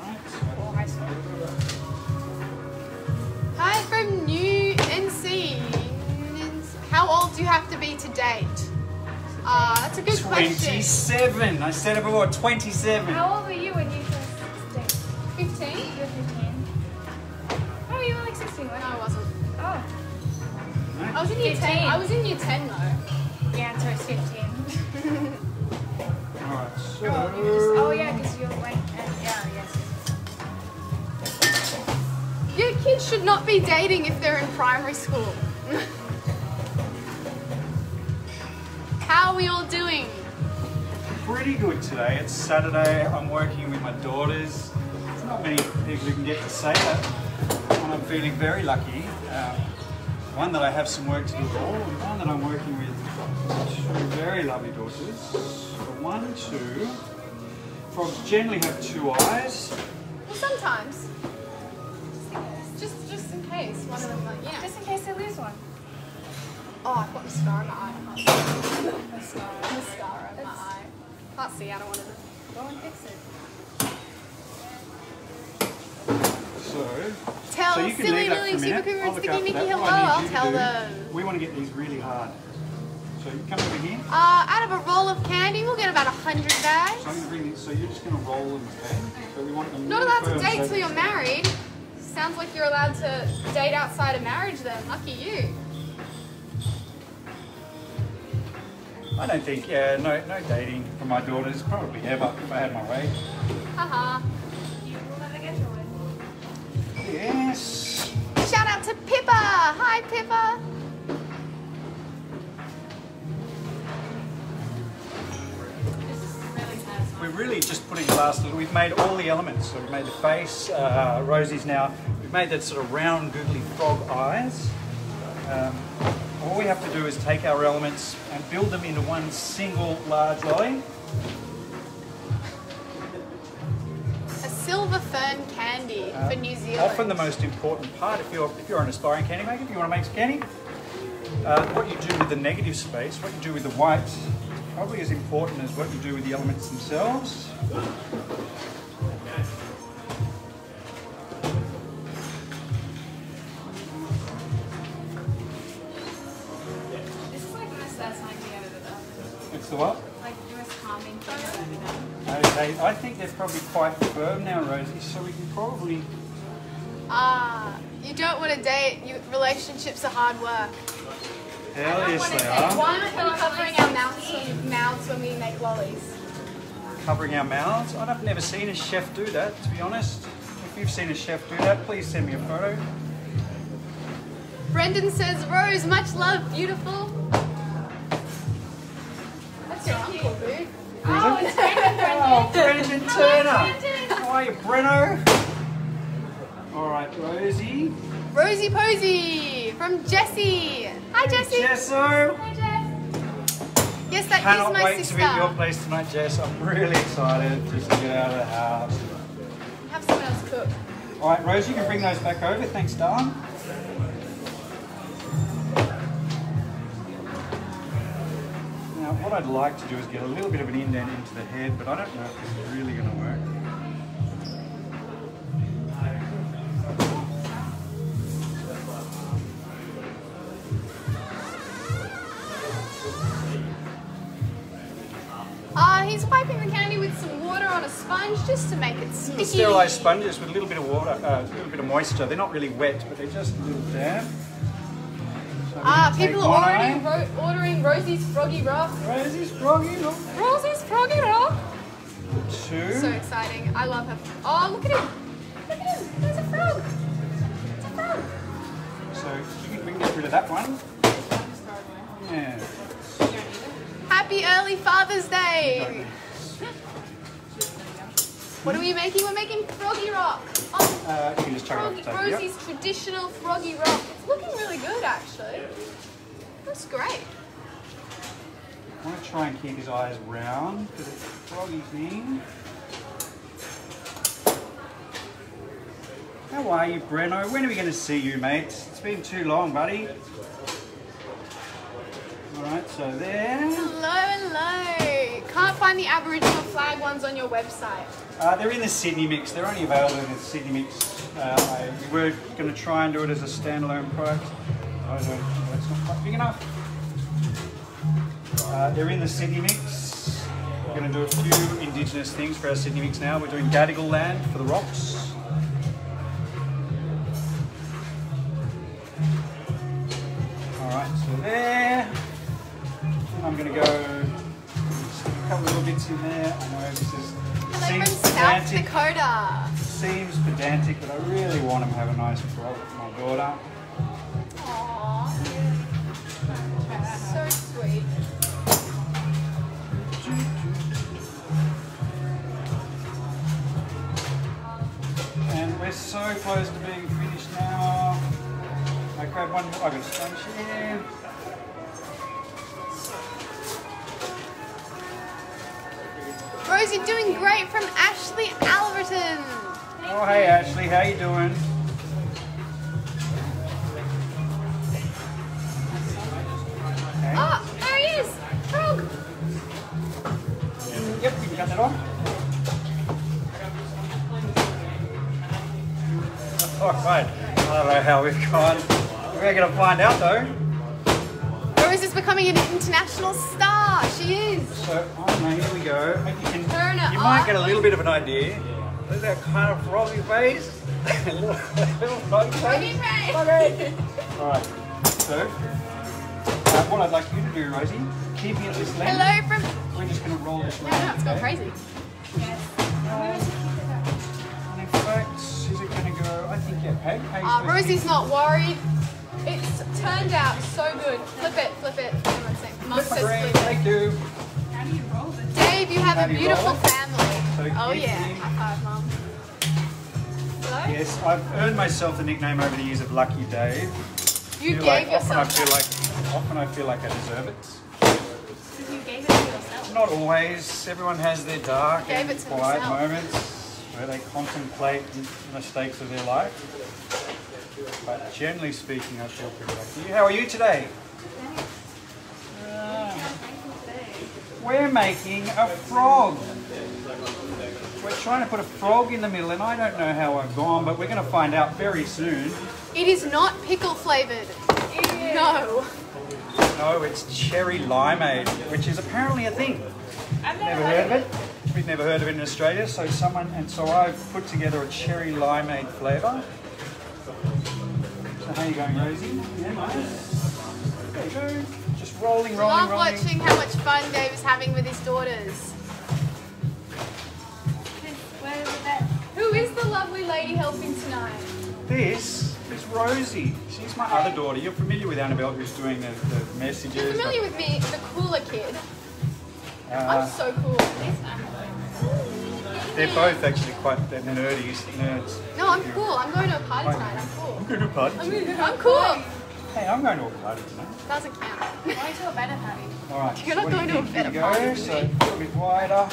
Speaker 1: Alright.
Speaker 4: Or high school.
Speaker 2: Hi from New NC. How old do you have to be to date? That's a good question.
Speaker 1: 27. I said it before. 27.
Speaker 4: How old were you when you first dated?
Speaker 2: 15?
Speaker 4: You were 15. Oh, you were like 16,
Speaker 2: No,
Speaker 4: weren't
Speaker 2: I
Speaker 4: you?
Speaker 2: wasn't.
Speaker 4: Oh.
Speaker 2: I was in year 10.
Speaker 4: 15.
Speaker 2: I was in year 10 though.
Speaker 4: Yeah, so it's 15.
Speaker 1: Alright, so.
Speaker 4: Oh, yeah, because you went, yeah, yes.
Speaker 2: Your kids should not be dating if they're in primary school. How are we all doing?
Speaker 1: Pretty good today. It's Saturday. I'm working with my daughters. There's not many people who can get to say that. And I'm feeling very lucky. One that I have some work to do at all, and one that I'm working with 2 very lovely daughters. So 1, 2. Frogs generally have 2 eyes.
Speaker 2: Well, sometimes. Just in case. One of them, like, yeah.
Speaker 4: Just in case they lose one.
Speaker 2: Oh, I've got mascara in my eye. I can't see. Mascara in my eye. Can't see. I don't want to.
Speaker 4: Go and fix it.
Speaker 2: Tell
Speaker 1: you can
Speaker 2: Silly
Speaker 1: leave that
Speaker 2: Lily
Speaker 1: for a
Speaker 2: Super
Speaker 1: minute.
Speaker 2: Cougar
Speaker 1: I'll
Speaker 2: and
Speaker 1: look
Speaker 2: Sticky
Speaker 1: after
Speaker 2: Mickey
Speaker 1: that.
Speaker 2: hello.
Speaker 1: What I need
Speaker 2: I'll
Speaker 1: you to
Speaker 2: tell
Speaker 1: do,
Speaker 2: them.
Speaker 1: we want to get these really hard. So you come over here.
Speaker 2: Out of a roll of candy, we'll get about 100 bags.
Speaker 1: So I'm going to bring these, so you're just going to roll them, okay? But we want them
Speaker 2: Not
Speaker 1: really
Speaker 2: allowed to
Speaker 1: firm,
Speaker 2: date
Speaker 1: so-
Speaker 2: till you're married. Sounds like you're allowed to date outside of marriage then. Lucky you.
Speaker 1: I don't think, no dating for my daughters, probably ever, if I had my way.
Speaker 2: Haha.
Speaker 4: You will never get your way.
Speaker 1: Yes.
Speaker 2: Shout out to Pippa. Hi, Pippa.
Speaker 4: This is really satisfying.
Speaker 1: We're really just putting the last little, we've made all the elements. So we've made the face, Rosie's now, we've made that sort of round, googly frog eyes. All we have to do is take our elements and build them into one single large lolly.
Speaker 2: A silver fern candy for New Zealand.
Speaker 1: Often the most important part, if you're an aspiring candy maker, if you want to make some candy, what you do with the negative space, what you do with the white, is probably as important as what you do with the elements themselves.
Speaker 4: This is like the most satisfying thing I've ever done.
Speaker 1: It's the what?
Speaker 4: Like the most calming thing I've ever done.
Speaker 1: Okay, I think they're probably quite firm now, Rosie, so we can probably...
Speaker 2: You don't want to date. Relationships are hard work.
Speaker 1: Hell yes they are.
Speaker 2: One, we're covering our mouths when we make lollies.
Speaker 1: Covering our mouths. I've never seen a chef do that, to be honest. If you've seen a chef do that, please send me a photo.
Speaker 2: Brendan says, Rose, much love, beautiful. That's your uncle, dude.
Speaker 4: Oh, it's Brendan.
Speaker 1: Oh, Brendan Turner!
Speaker 4: Brendan.
Speaker 1: How are you, Breno? Alright, Rosie.
Speaker 2: Rosie Posey from Jessie. Hi, Jessie.
Speaker 1: Jesso!
Speaker 4: Hi, Jess.
Speaker 2: Yes, that
Speaker 1: Cannot
Speaker 2: is my
Speaker 1: wait
Speaker 2: sister.
Speaker 1: to be at your place tonight, Jess. I'm really excited just to get out of the house.
Speaker 2: Have someone else cook.
Speaker 1: Alright, Rosie, you can bring those back over. Thanks, darling. Now, what I'd like to do is get a little bit of an indent into the head, but I don't know if this is really going to work.
Speaker 2: He's wiping the candy with some water on a sponge just to make it sticky.
Speaker 1: Sterilised sponges with a little bit of water, a little bit of moisture. They're not really wet, but they're just a little damp. So
Speaker 2: People are already ordering Rosie's Froggy Rock.
Speaker 1: Rosie's Froggy, look.
Speaker 2: Rosie's Froggy Rock.
Speaker 1: Two.
Speaker 2: So exciting. I love her. Oh, look at him. Look at him. There's a frog. It's a frog.
Speaker 1: So we can get rid of that one. Yeah.
Speaker 2: Happy early Father's Day. What are we making? We're making Froggy Rock. Oh,
Speaker 1: You can just chuck it off the table.
Speaker 2: Rosie's traditional Froggy Rock. It's looking really good, actually. That's great.
Speaker 1: I want to try and keep his eyes round because it's a froggy thing. How are you, Breno? When are we going to see you, mate? It's been too long, buddy. Alright, so there.
Speaker 2: Hello, hello. Can't find the Aboriginal flag ones on your website.
Speaker 1: They're in the Sydney mix. They're only available in the Sydney mix. We were going to try and do it as a standalone product. It's not quite big enough. They're in the Sydney mix. We're going to do a few Indigenous things for our Sydney mix now. We're doing Gadigal land for the rocks. Alright, so there. I'm going to go stick a couple little bits in there. I know this is
Speaker 2: Hello from
Speaker 1: seems
Speaker 2: South
Speaker 1: pedantic.
Speaker 2: Dakota.
Speaker 1: Seems pedantic, but I really want him to have a nice frog for my daughter.
Speaker 2: Aww. So sweet.
Speaker 1: And we're so close to being finished now. I grab one more. I've got a sponge here.
Speaker 2: Rosie doing great from Ashley Alverton.
Speaker 1: Oh, hey Ashley, how you doing? Okay.
Speaker 2: Oh, there he is. Frog.
Speaker 1: Yep, you can cut that off. Alright, I don't know how we've gone. We're going to find out though.
Speaker 2: Rose is becoming an international star. She is.
Speaker 1: So, oh no, here we go.
Speaker 2: Turn it
Speaker 1: You might
Speaker 2: off.
Speaker 1: get a little bit of an idea. Look at that kind of froggy face. little froggy
Speaker 2: Froggy
Speaker 1: face.
Speaker 2: face.
Speaker 1: Okay. Alright, so what I'd like you to do, Rosie, keeping it this length.
Speaker 2: Hello from...
Speaker 1: We're just going to roll this
Speaker 2: Yeah, no,
Speaker 1: round.
Speaker 2: it's going crazy.
Speaker 1: And in fact, is it going to go, I think, yeah, hey,
Speaker 2: Rosie's not worried. It's turned out so good. Flip it, flip it. Mum says flip
Speaker 1: Thank
Speaker 2: it.
Speaker 1: you.
Speaker 3: How do you roll this?
Speaker 2: Dave, you have
Speaker 1: How
Speaker 2: a
Speaker 1: do you
Speaker 2: beautiful
Speaker 1: roll it?
Speaker 2: family.
Speaker 1: So
Speaker 2: Oh
Speaker 1: keep
Speaker 2: yeah.
Speaker 1: it in.
Speaker 2: High five, Mum. Hello?
Speaker 1: Yes, I've earned myself the nickname over the years of Lucky Dave.
Speaker 2: You
Speaker 1: Feel
Speaker 2: gave
Speaker 1: like,
Speaker 2: yourself
Speaker 1: often I feel like I deserve it.
Speaker 3: Because you gave it to yourself.
Speaker 1: Not always. Everyone has their dark
Speaker 2: Gave
Speaker 1: and
Speaker 2: it to
Speaker 1: quiet
Speaker 2: himself.
Speaker 1: moments where they contemplate the mistakes of their life. But generally speaking, I feel pretty lucky. How are you today? We're making a frog. We're trying to put a frog in the middle, and I don't know how I've gone, but we're going to find out very soon.
Speaker 2: It is not pickle flavored. No.
Speaker 1: No, it's cherry limeade, which is apparently a thing.
Speaker 3: I've
Speaker 1: Never heard of it. We've never heard of it in Australia, so I've put together a cherry limeade flavour. So how are you going, Rosie? Yeah, nice. There you go. Just rolling.
Speaker 2: Love watching how much fun Dave is having with his daughters.
Speaker 3: Where was that?
Speaker 2: Who is the lovely lady helping tonight?
Speaker 1: This is Rosie. She's my other daughter. You're familiar with Annabelle, who's doing the messages.
Speaker 2: You're familiar with me, the cooler kid. I'm so cool.
Speaker 1: They're both actually they're nerds.
Speaker 2: No, I'm cool. I'm going to a party tonight. I'm cool.
Speaker 1: I'm going to a party.
Speaker 2: I'm cool.
Speaker 1: Hey, I'm going to a party tonight.
Speaker 2: Doesn't count.
Speaker 3: Going to a better party.
Speaker 1: All right.
Speaker 2: You're not
Speaker 1: what do
Speaker 2: going
Speaker 1: you
Speaker 2: to a
Speaker 1: think?
Speaker 2: better
Speaker 1: Here you
Speaker 2: party
Speaker 1: go.
Speaker 2: than
Speaker 1: So
Speaker 2: me.
Speaker 1: a little bit wider.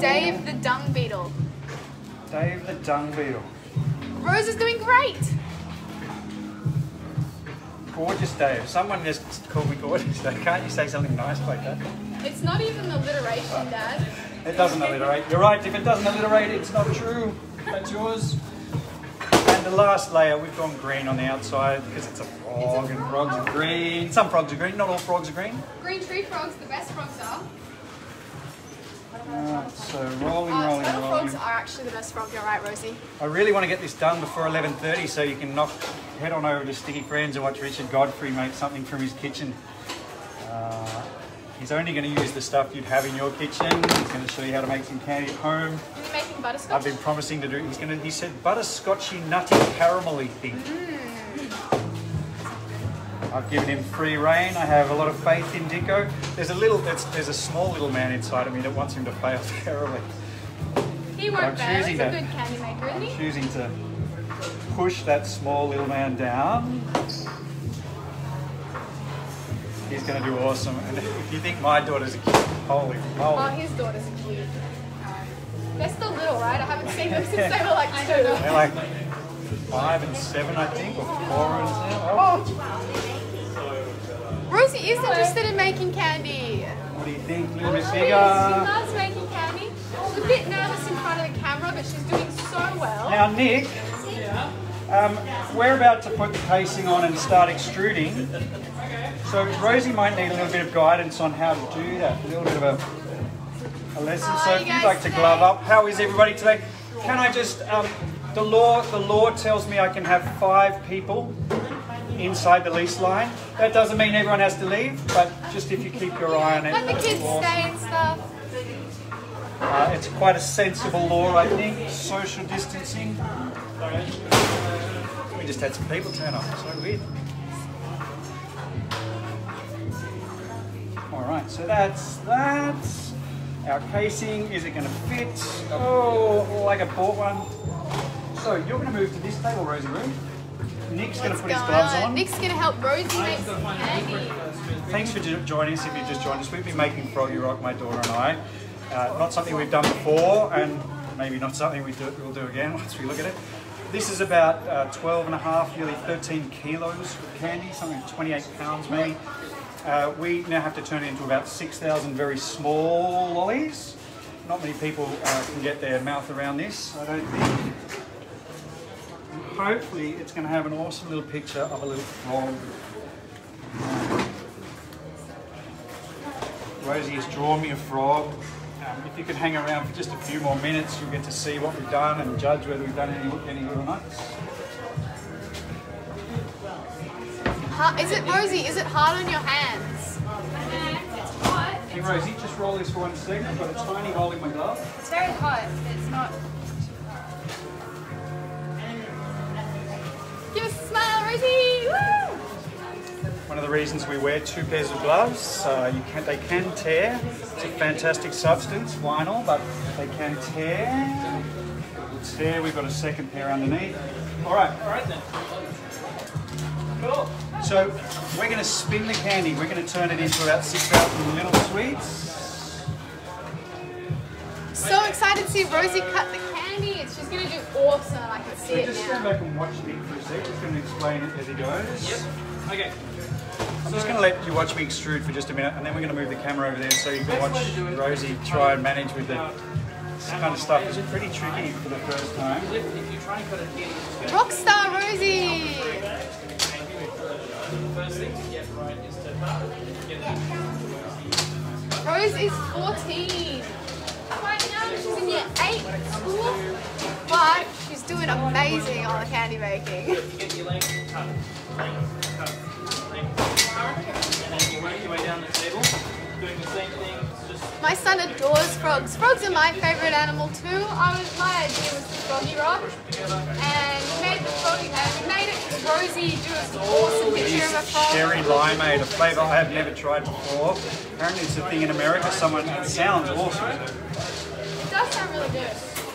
Speaker 2: Dave the dung beetle.
Speaker 1: Dave the dung beetle.
Speaker 2: Rose is doing great.
Speaker 1: Gorgeous Dave. Someone just called me gorgeous Dave. Can't you say something nice like that?
Speaker 2: It's not even alliteration, Dad.
Speaker 1: It doesn't alliterate. You're right. If it doesn't alliterate, it's not true. That's yours. And the last layer, we've gone green on the outside because it's a frog and frogs are green. Some frogs are green. Not all frogs are green.
Speaker 2: Green tree frogs, the best frogs are.
Speaker 1: So rolling.
Speaker 2: Turtle frogs are actually the best frog. You're right, Rosie.
Speaker 1: I really want to get this done before 11:30 so you can head on over to Sticky Friends and watch Richard Godfrey make something from his kitchen. He's only going to use the stuff you'd have in your kitchen. He's going to show you how to make some candy at home.
Speaker 2: Are you making butterscotch?
Speaker 1: I've been promising to do. He said butterscotchy, nutty, caramelly thing. I've given him free rein. I have a lot of faith in Dicko. There's a small little man inside of me that wants him to fail terribly.
Speaker 2: He
Speaker 1: I'm
Speaker 2: won't fail. He's
Speaker 1: choosing
Speaker 2: a
Speaker 1: to-
Speaker 2: good candy maker, isn't he?
Speaker 1: Choosing to push that small little man down. He's going to do awesome. And if you think my daughter's a cute, holy
Speaker 2: Oh,
Speaker 1: moly.
Speaker 2: his daughters are cute. They're still little, right? I haven't seen them since they were like 2.
Speaker 1: They're like 5 and 7, I think, or 4 and 7. Oh.
Speaker 2: Rosie is interested in making candy.
Speaker 1: What do you think? A little bit
Speaker 2: She
Speaker 1: bigger.
Speaker 2: loves making candy. She's a bit nervous in front of the camera, but she's doing so well.
Speaker 1: Now, Nick, we're about to put the casing on and start extruding. So Rosie might need a little bit of guidance on how to do that. A little bit of a lesson.
Speaker 2: How
Speaker 1: So
Speaker 2: are
Speaker 1: if
Speaker 2: you
Speaker 1: you'd
Speaker 2: guys
Speaker 1: like to
Speaker 2: today?
Speaker 1: glove up, how is everybody today? Can I just, the law tells me I can have 5 people inside the lease line. That doesn't mean everyone has to leave, but just if you keep your eye on it.
Speaker 2: Let the kids
Speaker 1: awesome.
Speaker 2: stay and stuff.
Speaker 1: It's quite a sensible law, I think. Social distancing. We just had some people turn up. So weird. All right, so that's that. Our casing, is it going to fit? Oh, like I bought one. So you're going to move to this table, Rosie Roo. Nick's going to put his gloves on.
Speaker 2: Nick's going to help Rosie make some candy.
Speaker 1: Thanks for joining us if you've just joined us. We've been making Froggy Rock, my daughter and I. Not something we've done before, and maybe not something we'll do again once we look at it. This is about 12 and a half, nearly 13 kilos of candy, something like 28 pounds maybe. We now have to turn it into about 6,000 very small lollies. not many people can get their mouth around this. I don't think. Hopefully it's going to have an awesome little picture of a little frog. Rosie has drawn me a frog. If you could hang around for just a few more minutes, you'll get to see what we've done and judge whether we've done any good or not.
Speaker 2: Is it, Rosie, is it hard on your hands?
Speaker 3: It's hot.
Speaker 1: Hey Rosie, just roll this for 1 second. I've got a tiny hole in my glove.
Speaker 3: It's very hot. It's not.
Speaker 2: Give us a smile, Rosie! Woo!
Speaker 1: One of the reasons we wear 2 pairs of gloves, they can tear. It's a fantastic substance, vinyl, but they can tear. Tear. We've got a second pair underneath. All right then. Cool. So we're going to spin the candy. We're going to turn it into about 6,000 little sweets.
Speaker 2: So excited to see Rosie cut the candy. She's going to do awesome. I can see it
Speaker 1: Just stand
Speaker 2: now.
Speaker 1: back and watch Nick for a sec. He's going to explain it as he goes.
Speaker 5: Yep. Okay.
Speaker 1: I'm just going to let you watch me extrude for just a minute, and then we're going to move the camera over there so you can watch Rosie try and manage with it. This kind of stuff is pretty tricky for the first time.
Speaker 5: If you try and cut it here,
Speaker 2: Rockstar Rosie!
Speaker 5: the first thing to get right is to get that.
Speaker 2: Rose is 14. Right now she's in year 8 at school, but she's doing amazing on the candy making.
Speaker 5: You get your length, cut, length, cut, length, and then you work your way down the table, doing the same thing. Just
Speaker 2: My son adores frogs. Frogs are my favourite animal too. My idea was the Froggy rock, and we made the Froggy, we made it with Rosie do an awesome picture of a frog.
Speaker 1: Cherry limeade, a flavour I have never tried before. Apparently it's a thing in America. It sounds awesome.
Speaker 2: It does sound really good.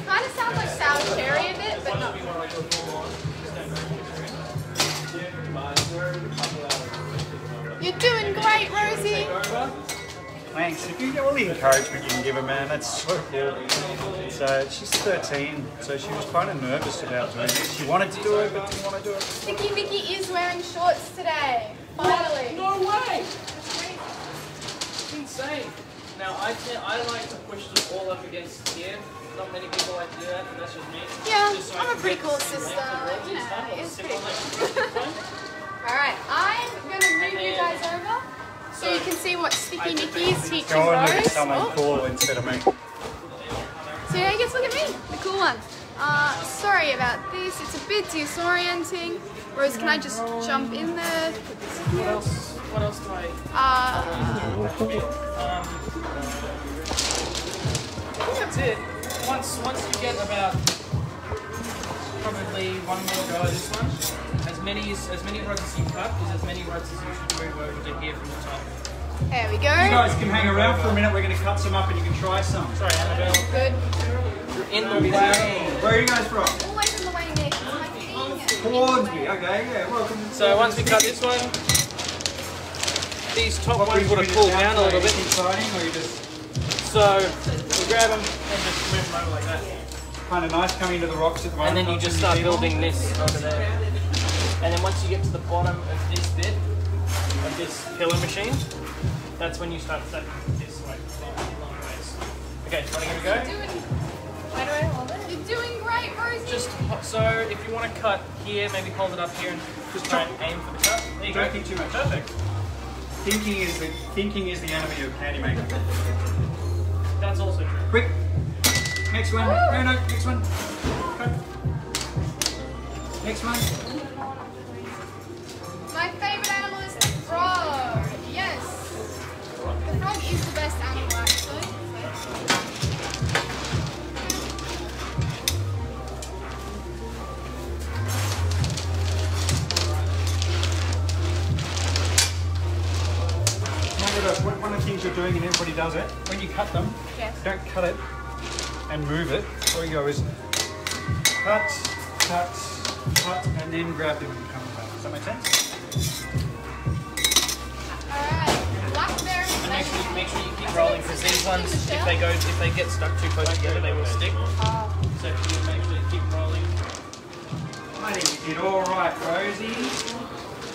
Speaker 2: Kind of sounds like sour cherry a bit, but not. You're doing great, Rosie.
Speaker 1: Thanks. If you get all the encouragement you can give her, man, that's so cool. So she's 13, so she was kind of nervous about doing this. She wanted to do it, but didn't want to do it.
Speaker 2: Sticky Mickey is wearing shorts today. Finally.
Speaker 5: no way! It's insane. Now I like to push them all up against here. Not many people like to do that, but that's just me.
Speaker 2: Yeah,
Speaker 5: Just so I
Speaker 2: I'm a
Speaker 5: can
Speaker 2: pretty
Speaker 5: get
Speaker 2: cool
Speaker 5: some
Speaker 2: sister.
Speaker 5: length of
Speaker 2: You
Speaker 5: Rosie's
Speaker 2: know,
Speaker 5: stuff. I'll
Speaker 2: it's
Speaker 5: sit
Speaker 2: pretty
Speaker 5: on
Speaker 2: cool.
Speaker 5: that.
Speaker 2: Alright, I'm going to move you guys over so you can see what Sticky Mickey is teaching
Speaker 1: Go and look at
Speaker 2: Rose.
Speaker 1: someone
Speaker 2: Oh.
Speaker 1: cool instead of me.
Speaker 2: So yeah, you get to look at me, the cool one. Sorry about this, it's a bit disorienting. Rose, can I just jump in there? Put this here.
Speaker 5: What else do I? I think that's it. Once you get about probably one more go at this one, as many rods as you cut is as many rods as you should move over to here from the top.
Speaker 2: There we
Speaker 1: You
Speaker 2: go.
Speaker 1: guys can hang around for a minute. We're going to cut some up and you can try some.
Speaker 5: Sorry, Annabelle.
Speaker 2: Good.
Speaker 5: You're in the way.
Speaker 1: Where are you guys from?
Speaker 2: Always in the way, Nick. I'm like king.
Speaker 1: Hornsby. Okay, yeah, welcome.
Speaker 5: So once we cut this one, these top ones would have cooled down a little bit.
Speaker 1: Exciting, or you just
Speaker 5: So we grab them and just move them over like that.
Speaker 1: kind of nice coming to the rocks at the moment?
Speaker 5: And then you just start building this over there. And then once you get to the bottom of this bit, of this pillar machine, that's when you start stepping this way, long ways. Okay, want to give it a go?
Speaker 2: Why do I hold it? You're doing great, Rosie.
Speaker 5: Just, so if you want to cut here, maybe hold it up here and just try and aim for the cut. There you go.
Speaker 1: Don't think too much.
Speaker 5: Perfect.
Speaker 1: Thinking is the enemy of candy making.
Speaker 5: That's also true.
Speaker 1: Quick. Next one. No, next one. Cut. Next one.
Speaker 2: My favourite animal is the frog. Yes. The frog is the best animal, actually.
Speaker 1: One of the things you're doing, and everybody does it, when you cut them,
Speaker 2: Yes.
Speaker 1: don't cut it and move it. All you go is cut, cut, cut, and then grab them and come back. Does that make sense?
Speaker 2: Alright. Blackberry.
Speaker 5: And make sure you keep rolling because these ones, if they get stuck too close together, they will stick. So you make sure you keep rolling.
Speaker 1: I think you did all right, Rosie.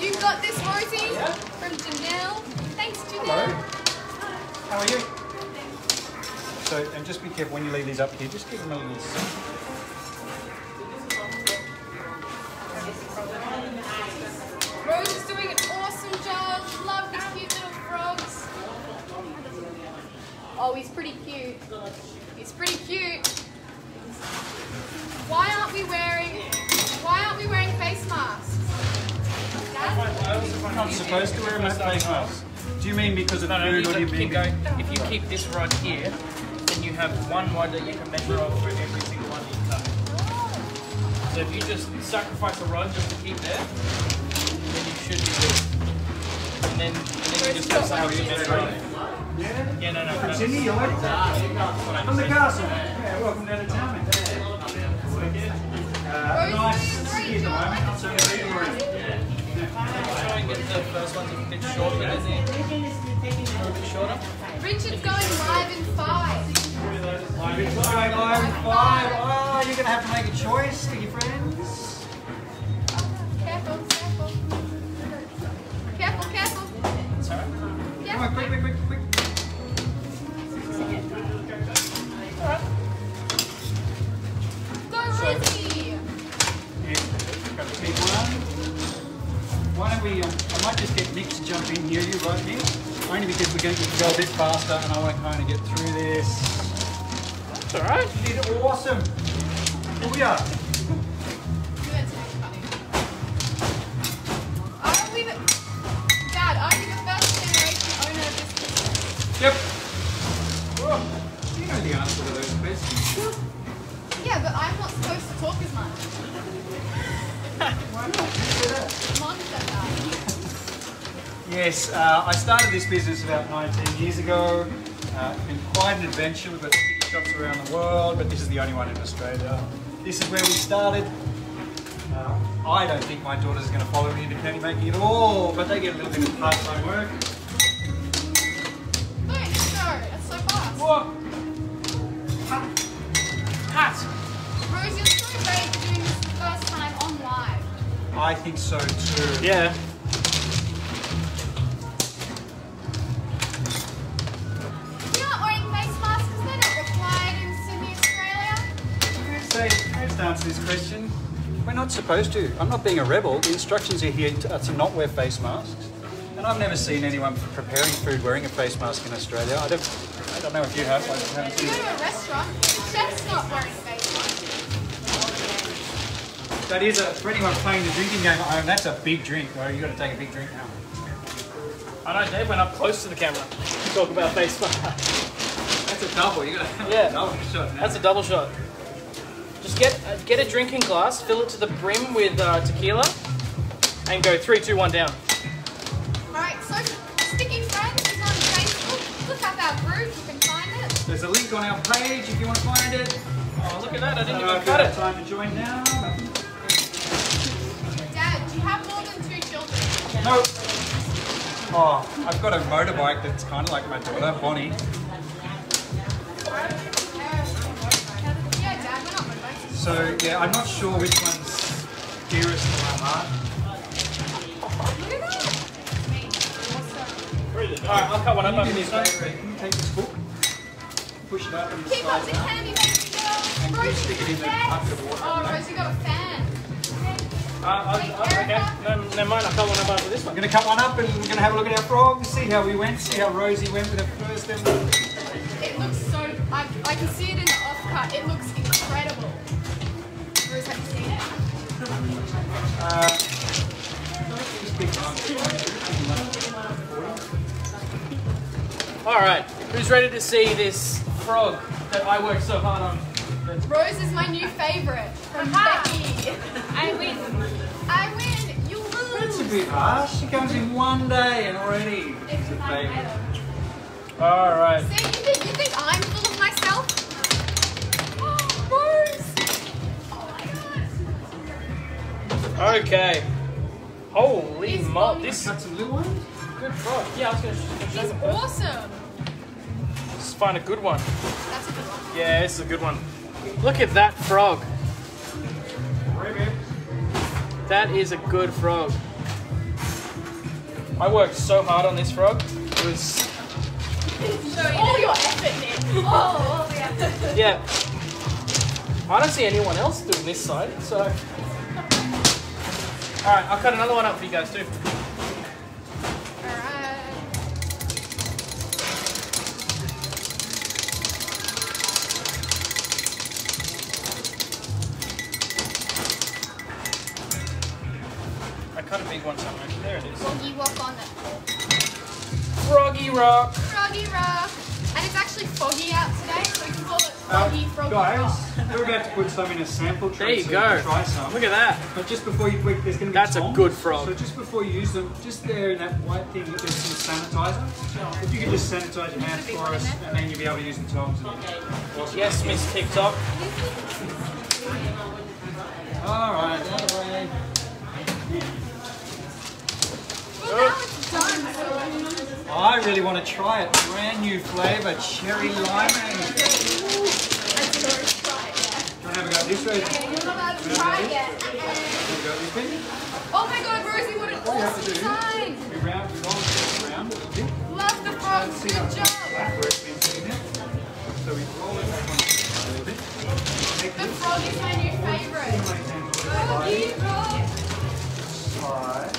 Speaker 2: You got this, Rosie?
Speaker 1: Yeah.
Speaker 2: From Janelle. Thanks,
Speaker 1: Hello.
Speaker 2: Janelle.
Speaker 1: How are you? So, and just be careful when you leave these up here, just give them a little
Speaker 2: Rose is doing an awesome job. Love the cute little frogs. Oh, he's pretty cute. He's pretty cute. Why aren't we wearing face masks? Dad?
Speaker 1: I'm not supposed to wear a face mask. Do you mean because of
Speaker 5: No,
Speaker 1: food,
Speaker 5: you
Speaker 1: or do you
Speaker 5: keep
Speaker 1: mean?
Speaker 5: going. If you keep this rod here, then you have one rod that you can measure off for every single one you cut. So if you just sacrifice a rod just to keep there, then you should be good. And then you just have something to measure off. Yeah, no.
Speaker 1: From Sydney, you're right. From the castle. Yeah, welcome down to town, mate. Nice to see you at the moment. So you're reading around.
Speaker 5: Try and get the first ones a bit shorter than the a bit shorter.
Speaker 2: Richard's going live in 5.
Speaker 1: Live in 5. Oh, you're going to have to make a choice, sticky friends.
Speaker 2: Careful.
Speaker 5: That's alright.
Speaker 1: Come on, quick.
Speaker 2: Go, Rosie!
Speaker 1: Yeah, got a big one. Why don't we, I might just get Nick to jump in here, you right, Nick? Only because we can go a bit faster and I want to kind of get through this.
Speaker 5: That's alright.
Speaker 1: You did awesome. Here we are.
Speaker 2: Dad, are you the first generation owner of this business?
Speaker 1: Yep. Oh, you know the answer to those questions.
Speaker 2: Yeah, but I'm not supposed to talk as much.
Speaker 1: Why not? Who said that?
Speaker 2: Mom said that.
Speaker 1: Yes, I started this business about 19 years ago. It's been quite an adventure. We've got sticky shops around the world, but this is the only one in Australia. This is where we started. I don't think my daughter's going to follow me into candy making at all, but they get a little bit of part-time work.
Speaker 2: Don't go, that's so fast.
Speaker 1: Whoa! Hat!
Speaker 2: Rose, you're so brave doing this the first time on live.
Speaker 1: I think so too.
Speaker 5: Yeah.
Speaker 2: You're not wearing face masks because they're not required in Sydney, Australia.
Speaker 1: Let's answer this question. We're not supposed to. I'm not being a rebel. The instructions are here to not wear face masks. And I've never seen anyone preparing food wearing a face mask in Australia. I don't know if you have. I haven't
Speaker 2: You
Speaker 1: seen
Speaker 2: go to a restaurant, the chef's not wearing a face mask.
Speaker 1: That is for anyone playing the drinking game at home, that's a big drink, though. You've got to take a big drink now.
Speaker 5: I know Dave went up close to the camera to talk about face mask.
Speaker 1: That's a double. You've got to have
Speaker 5: Yeah.
Speaker 1: a double shot now.
Speaker 5: That's a double shot. Just get a drinking glass, fill it to the brim with tequila, and go 3, 2, 1 down.
Speaker 2: Alright, so Sticky Friends is on Facebook. Look up our group, you can find it.
Speaker 1: There's a link on our page if you want to find it.
Speaker 5: Oh, look at that! I didn't
Speaker 1: If
Speaker 5: even
Speaker 1: you
Speaker 5: cut
Speaker 1: have
Speaker 5: it.
Speaker 1: time to join now.
Speaker 2: Dad, do you have more than 2 children?
Speaker 1: No. Oh, I've got a motorbike that's kind of like my daughter, Bonnie.
Speaker 2: Yeah, Dad, we're not motorbikes.
Speaker 1: So yeah, I'm not sure which one's dearest to my heart.
Speaker 2: Look at that.
Speaker 5: Alright, I'll cut one up
Speaker 1: Can
Speaker 5: after
Speaker 1: you
Speaker 5: this.
Speaker 1: do this, Can you take this book, push it up and
Speaker 2: Keep up
Speaker 1: slide
Speaker 2: the
Speaker 1: down,
Speaker 2: candy, baby girl.
Speaker 1: and you
Speaker 2: Rose,
Speaker 1: stick it in the
Speaker 2: yes.
Speaker 1: bucket of water.
Speaker 2: Oh, Rose, you got a fan.
Speaker 5: Okay. No, never mind. I'll cut one up after this
Speaker 1: I'm
Speaker 5: one.
Speaker 1: going to cut one up and we're going to have a look at our frogs, see how we went, see how Rosie went with her first ever.
Speaker 2: It looks so, I can see it in the off cut. It looks incredible. Rose, have you seen it?
Speaker 5: Alright, who's ready to see this frog that I worked so hard on?
Speaker 2: Rose is my new favourite from Becky.
Speaker 3: I win.
Speaker 2: I win, you lose.
Speaker 1: That's a bit harsh. She comes in one day and already she's a favourite.
Speaker 5: Alright.
Speaker 2: See, you think I'm full of myself? Oh, Rose. Oh my god.
Speaker 5: Okay. Holy
Speaker 2: He's
Speaker 5: moly.
Speaker 2: on-
Speaker 5: This
Speaker 1: Cut some little ones.
Speaker 5: good frog. Yeah, I was going to show
Speaker 2: He's
Speaker 5: you.
Speaker 2: awesome.
Speaker 5: Let's find a good one.
Speaker 2: That's a good one.
Speaker 5: Yeah, this is a good one. Look at that frog. That is a good frog. I worked so hard on this frog. It was
Speaker 2: Show you all your effort, Nick. Oh.
Speaker 5: Yeah. I don't see anyone else doing this side, so. Alright, I'll cut another one up for you guys too.
Speaker 2: Alright.
Speaker 5: I cut a big one somewhere. There it is.
Speaker 2: Froggy rock on it.
Speaker 5: Froggy rock.
Speaker 2: Froggy rock. And it's actually foggy out today, so we can call it Froggy rock.
Speaker 1: Guys, we're about to put some in a sample tray.
Speaker 5: There you
Speaker 1: so
Speaker 5: go.
Speaker 1: can try some.
Speaker 5: Look at that.
Speaker 1: But just before you quick, there's going to be
Speaker 5: That's a
Speaker 1: tongs.
Speaker 5: good frog.
Speaker 1: So just before you use them, just there in that white thing, there's some sanitizer. If you could just sanitize your hands for us, and then you'll be able to use the tongs.
Speaker 5: Yes, Miss TikTok.
Speaker 1: All right, that way.
Speaker 2: Well, now it's done, so
Speaker 1: I really want to try it. Brand new flavour, cherry limeade.
Speaker 2: let's go try it.
Speaker 1: Do you want to have a go at this way?
Speaker 2: Yeah, you're not allowed to try it yet.
Speaker 1: Have a go at this way?
Speaker 2: Oh my god, Rosie, what an
Speaker 1: All you have to
Speaker 2: awesome
Speaker 1: do
Speaker 2: design!
Speaker 1: We round it around a little bit.
Speaker 2: Love the frogs, good job!
Speaker 1: That's where it's been sitting there. So we roll it back on a little bit.
Speaker 2: The frog is my new favourite. Froggy frog!
Speaker 1: Slide.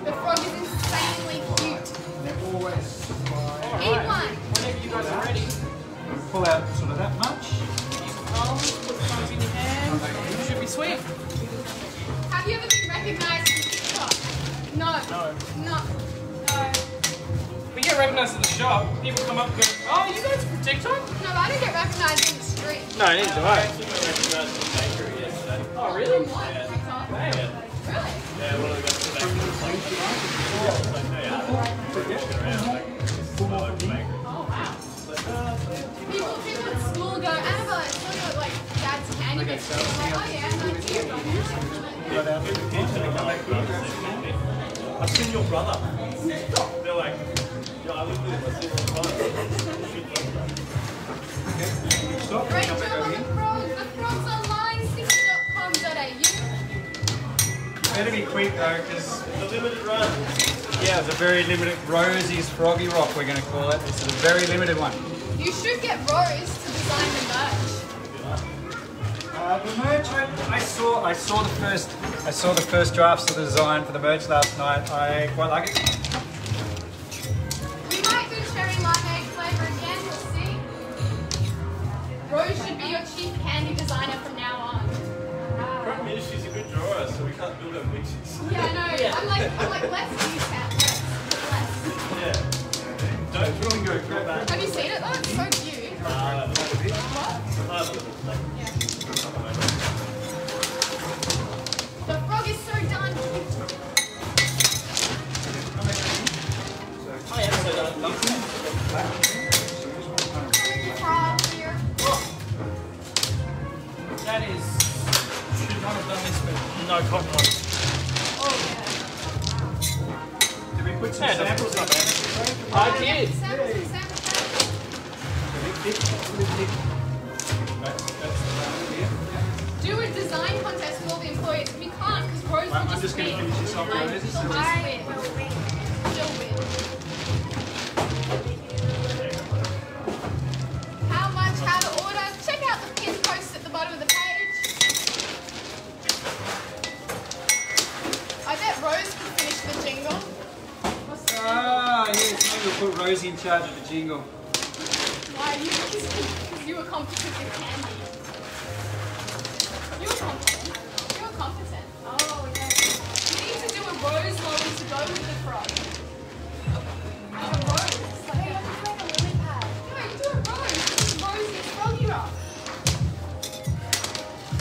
Speaker 2: The frog is insanely cute.
Speaker 1: And then always slide.
Speaker 2: Eat one!
Speaker 5: Whenever you guys are ready,
Speaker 1: And pull out sort of that much.
Speaker 5: use the palms, put the thumbs in your hand. It should be sweet.
Speaker 2: Have you ever been recognised on TikTok? No.
Speaker 5: No.
Speaker 2: No.
Speaker 5: We get recognised at the shop. People come up and go, oh, you guys from TikTok?
Speaker 2: No, I don't get recognised in the street.
Speaker 5: No, neither do I. Oh, really?
Speaker 2: From what? TikTok?
Speaker 5: Really?
Speaker 2: People at school go, Annabelle, I saw you at like Dad's candy mix. I'm like, oh yeah, that's you.
Speaker 1: Got out the pen, and come back here.
Speaker 6: I've seen your brother. They're like, yeah, I live with him. I see him all the time.
Speaker 1: Stop.
Speaker 2: Great
Speaker 1: Come
Speaker 2: job
Speaker 1: back over
Speaker 2: on the
Speaker 1: here.
Speaker 2: frogs. The frogs online, sticky.com.au.
Speaker 1: Better be quick though, because
Speaker 6: The limited run.
Speaker 1: yeah, it's a very limited Rosie's Froggy Rock. We're going to call it. It's a very limited one.
Speaker 2: You should get Rose to design the merch.
Speaker 1: The merch, I saw the first drafts of the design for the merch last night. I quite like it.
Speaker 2: We might do cherry limeade flavour again, we'll see. Rose should be your chief candy designer from now on.
Speaker 6: Problem is, she's a good drawer, so we can't build her pictures.
Speaker 2: Yeah, I know. I'm like, let's use that. Less.
Speaker 6: Yeah. Don't
Speaker 1: You can go grab that.
Speaker 2: Have you seen it? Oh, it's so cute. The frog is so done.
Speaker 5: Oh, yeah, so done.
Speaker 2: Frog here.
Speaker 5: That is, should not have done this, but no cotton on.
Speaker 2: Oh, yeah.
Speaker 1: Did we put some
Speaker 5: Yeah, that's
Speaker 1: samples
Speaker 5: not
Speaker 1: in
Speaker 5: bad.
Speaker 1: there?
Speaker 5: I did.
Speaker 2: Samples and samples. Do a design contest with all the employees. We can't because Rose will
Speaker 1: I'm
Speaker 2: just
Speaker 1: just going to
Speaker 2: win.
Speaker 1: finish this off.
Speaker 2: Like,
Speaker 1: Rosie.
Speaker 2: she'll just win. She'll win. How much, how to order. Check out the pinned post at the bottom of the page. I bet Rose could finish the jingle.
Speaker 1: Ah, yes, maybe we'll put Rosie in charge of the jingle.
Speaker 2: Why? Because you were competent with candy. You were competent. You were competent. Oh, yeah. You need to do a rose logo to go with the frog. Like a rose. Like a lily pad. No, you do a rose. This is Rosie's Froggy Rock.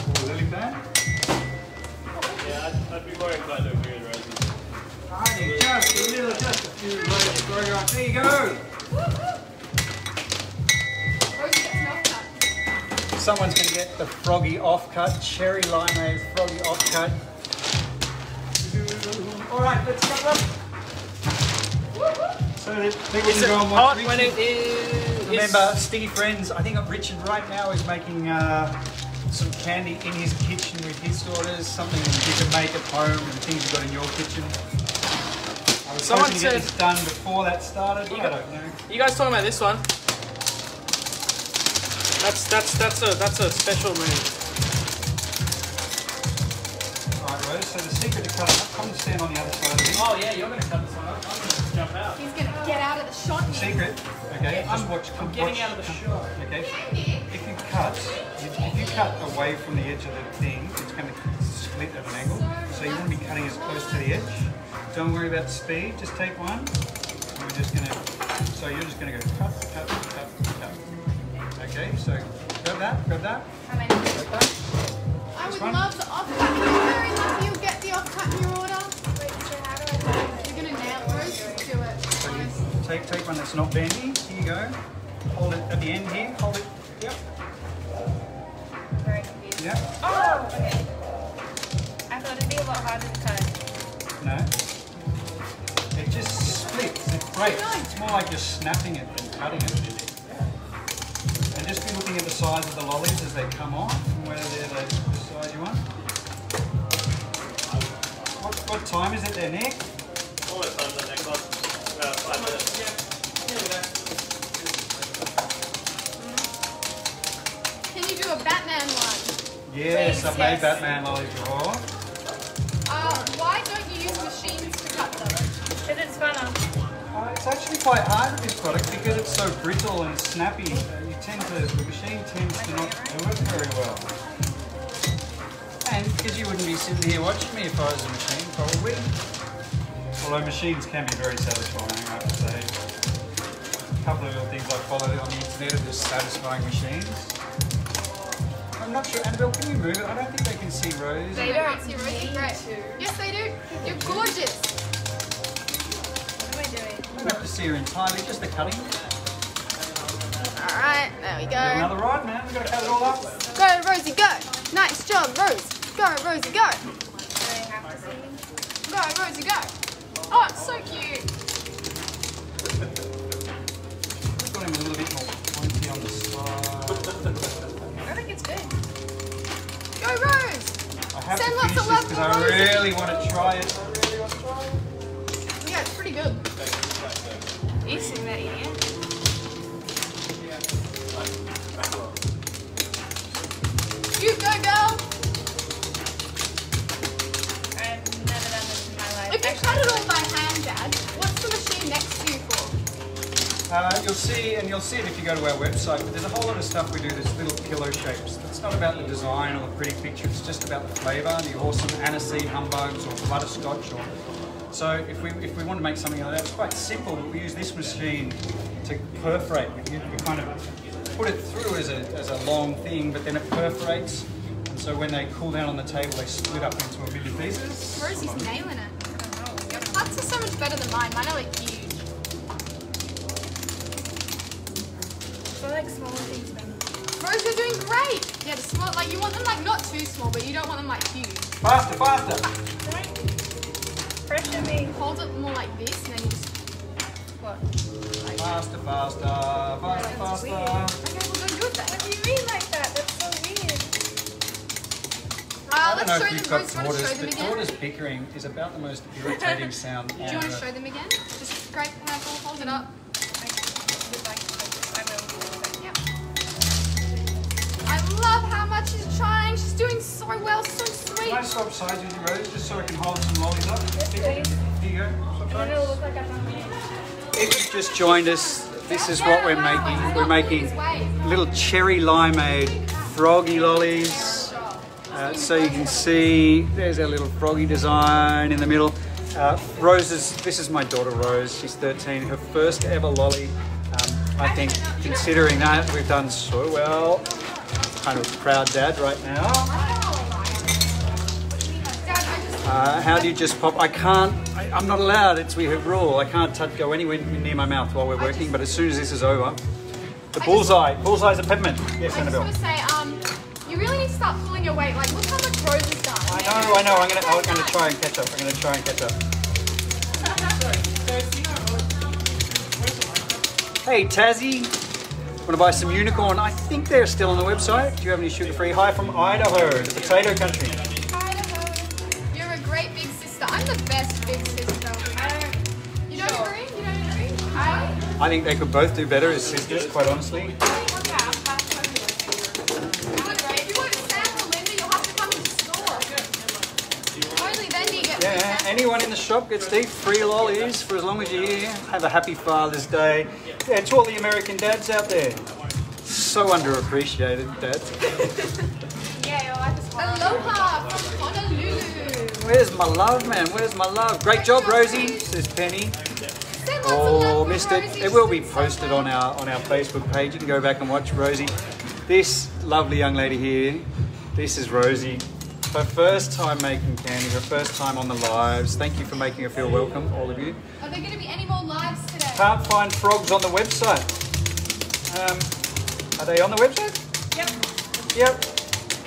Speaker 1: Oh, lily pad.
Speaker 6: Yeah, I'd be more inclined to agree with Rosie.
Speaker 1: I need just a few roses growing up. There you go.
Speaker 2: Rosie gets an offcut.
Speaker 1: Someone's going to get the Froggy offcut, cherry limeade Froggy offcut. All right, let's go up. So people
Speaker 5: Is
Speaker 1: can
Speaker 5: it
Speaker 1: go and
Speaker 5: hot
Speaker 1: watch
Speaker 5: when
Speaker 1: Richard.
Speaker 5: it is?
Speaker 1: Remember, Sticky Friends, I think Richard right now is making some candy in his kitchen with his daughters, something you can make at home and things you've got in your kitchen. I was
Speaker 5: Someone
Speaker 1: hoping to get
Speaker 5: said-
Speaker 1: this done before that started, but I don't know.
Speaker 5: You guys talking about this one? That's a special move.
Speaker 1: Alright, Rose, so the secret to cut it up, come and stand on the other side of it.
Speaker 5: Oh yeah, you're gonna cut this one up. I'm gonna jump out.
Speaker 2: He's gonna get out of the shot here.
Speaker 1: Secret, okay, just watch.
Speaker 5: I'm getting out of the shot.
Speaker 1: Okay, if you cut away from the edge of the thing, it's going to split at an angle. So you want to be cutting as close to the edge. Don't worry about speed, just take one. We're just going to, so you're just going to go cut, cut, cut, cut. Okay, so grab that.
Speaker 2: I would love the off-cut. You're very lucky you'll get the off-cut in your order. Wait, so how do I do it? You're going to nail it, Rose, just do it.
Speaker 1: So you take one that's not bendy. Here you go. Hold it at the end here. Hold it. Yep.
Speaker 4: Very confused.
Speaker 1: Yep.
Speaker 4: Oh, okay. I thought it'd be a lot harder to cut.
Speaker 1: No. It just splits. It breaks. It's more like just snapping it than cutting it. And just be looking at the size of the lollies as they come off and whether they're the size you want. What time is it there, Nick?
Speaker 6: Almost time for the next one. 5 minutes.
Speaker 2: Can you do a Batman one?
Speaker 1: Yes,
Speaker 4: Please,
Speaker 1: I've made
Speaker 4: yes.
Speaker 1: Batman lollies before.
Speaker 2: Why don't you use machines to cut them?
Speaker 4: Because it's funner.
Speaker 1: It's actually quite hard with this product because it's so brittle and snappy. The machine tends to not do it very well. And because you wouldn't be sitting here watching me if I was a machine, probably. Although machines can be very satisfying, I have to say. A couple of little things I followed on the internet of just satisfying machines. I'm not sure, Annabelle, can you move it? I don't think they can see Rose.
Speaker 4: They don't
Speaker 2: See Rose?
Speaker 4: need
Speaker 2: Great.
Speaker 4: to.
Speaker 2: Yes, they do. You're gorgeous.
Speaker 4: What am I doing?
Speaker 1: You don't have to see her entirely, just the cutting.
Speaker 2: All right, there we go.
Speaker 1: Another ride, man. We've got to cut it all up.
Speaker 2: Go, Rosie, go. Nice job, Rose. Go, Rosie, go.
Speaker 4: Do I have to see?
Speaker 2: Go, Rosie, go. Oh, it's so cute.
Speaker 1: We've got him a little bit more pointy on the side.
Speaker 4: I think it's good.
Speaker 2: Go, Rose.
Speaker 1: I have
Speaker 2: Send
Speaker 1: to
Speaker 2: lots
Speaker 1: finish
Speaker 2: of
Speaker 1: this
Speaker 2: love
Speaker 1: because
Speaker 2: for
Speaker 1: I
Speaker 2: Rosie.
Speaker 1: really want to try it.
Speaker 2: Yeah, it's pretty good.
Speaker 4: You sing that idiot.
Speaker 2: You go, girl.
Speaker 4: I've never done this in my life.
Speaker 2: If you cut it all by hand, Dad, what's the machine next to you for?
Speaker 1: You'll see it if you go to our website, but there's a whole lot of stuff we do that's little pillow shapes. It's not about the design or the pretty picture, it's just about the flavour, the awesome aniseed humbugs or butterscotch. So if we want to make something like that, it's quite simple, but we use this machine to perforate. You kind of put it through as a long thing, but then it perforates, and so when they cool down on the table, they split up into a million pieces.
Speaker 2: Rosie's nailing it. Your cuts are so much better than mine. Mine are like huge.
Speaker 4: I like smaller things better.
Speaker 2: Rose, you're doing great. Yeah, the small, like you want them like not too small, but you don't want them like huge.
Speaker 1: Faster, faster!
Speaker 4: Don't pressure me.
Speaker 2: Hold it more like this, and then you just.
Speaker 4: What?
Speaker 1: Faster, faster, faster, faster.
Speaker 2: Okay, well go do it then.
Speaker 4: What do you mean like that? That's so weird.
Speaker 1: I don't
Speaker 2: Let's
Speaker 1: know
Speaker 2: show
Speaker 1: if
Speaker 2: them.
Speaker 1: you've
Speaker 2: Rose,
Speaker 1: got
Speaker 2: do you want to show
Speaker 1: daughters,
Speaker 2: them
Speaker 1: but
Speaker 2: again?
Speaker 1: daughters bickering is about the most irritating sound on
Speaker 2: Do you want to
Speaker 1: earth.
Speaker 2: show them again? Just scrape the handful, hold it up. Yep. I love how much she's trying. She's doing so well, so sweet.
Speaker 1: Can I swap sides with you, Rose, just so I can hold some lollies up?
Speaker 4: Yes, please.
Speaker 1: Here you go. Swap
Speaker 4: And then
Speaker 1: sides.
Speaker 4: it'll look like I'm not me.
Speaker 1: If you've just joined us, this is what we're making. We're making little cherry limeade froggy lollies. So you can see, there's our little froggy design in the middle. This is my daughter Rose, she's 13, her first ever lolly. I think considering that, we've done so well. Kind of proud dad right now. How do you just pop? I'm not allowed, we have rule. I can't go anywhere near my mouth while we're working, but as soon as this is over, the bullseye's a peppermint. Yes,
Speaker 2: I just
Speaker 1: Annabelle.
Speaker 2: want to say, you really need to start pulling your weight. Like, look how much Rose has done.
Speaker 1: I know. I'm gonna try and catch up. Hey, Tassie. Want to buy some unicorn? I think they're still on the website. Do you have any sugar-free? Hi from Idaho, the potato country.
Speaker 2: Idaho. You're a great big sister. I'm the best big sister. You don't agree? You don't agree?
Speaker 1: I think they could both do better as sisters, quite honestly. Anyone in the shop gets to eat free lollies for as long as you're here. Have a happy Father's Day. Yeah, to all the American dads out there. So underappreciated, dads.
Speaker 3: Yeah, your life is hard.
Speaker 2: Aloha from Honolulu.
Speaker 1: Where's my love, man? Where's my love? Great job, Rosie, says Penny.
Speaker 2: Send lots of
Speaker 1: Oh,
Speaker 2: love
Speaker 1: missed
Speaker 2: from
Speaker 1: it.
Speaker 2: Rosie.
Speaker 1: It will be
Speaker 2: She's so
Speaker 1: posted on our Facebook page. You can go back and watch Rosie. This lovely young lady here, this is Rosie. Her first time making candy, her first time on the lives. Thank you for making her feel welcome, all of you.
Speaker 2: Are there going to be any more lives today?
Speaker 1: Can't find frogs on the website. Are they on the website? Yep.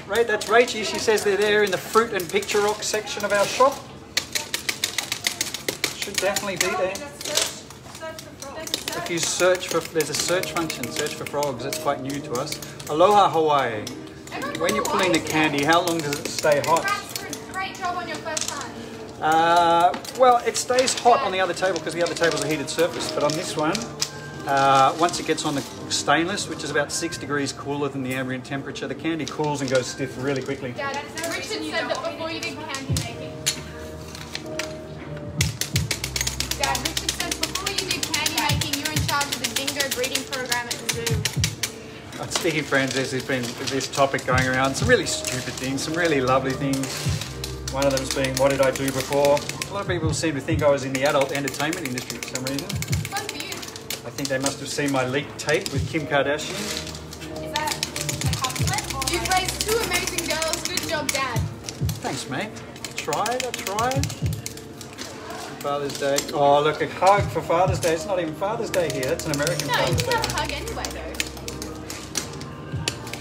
Speaker 1: Right, that's Rachie. She says they're there in the fruit and picture rock section of our shop. Should definitely be there. If you search for, there's a search function, search for frogs. It's quite new to us. Aloha Hawaii. When you're pulling the candy, how long does it stay hot?
Speaker 2: Great job on your first time.
Speaker 1: Well, it stays hot on the other table because the other table's a heated surface. But on this one, once it gets on the stainless, which is about 6 degrees cooler than the ambient temperature, the candy cools and goes stiff really quickly.
Speaker 2: Dad, Richard said that before you did candy making. Dad, Richard said before you did candy making, you're in charge of the dingo breeding program at the zoo.
Speaker 1: Sticky friends, there's been this topic going around. Some really stupid things, some really lovely things. One of them's being, what did I do before? A lot of people seem to think I was in the adult entertainment industry for some reason.
Speaker 2: Fun for you.
Speaker 1: I think they must have seen my leaked tape with Kim Kardashian.
Speaker 3: Is that a compliment or?
Speaker 2: You've raised 2 amazing girls. Good job, Dad.
Speaker 1: Thanks, mate. I tried. Father's Day. Oh, look, a hug for Father's Day. It's not even Father's Day here. That's an American
Speaker 2: No, you
Speaker 1: Father's
Speaker 2: can
Speaker 1: Day.
Speaker 2: have a hug anyway, though.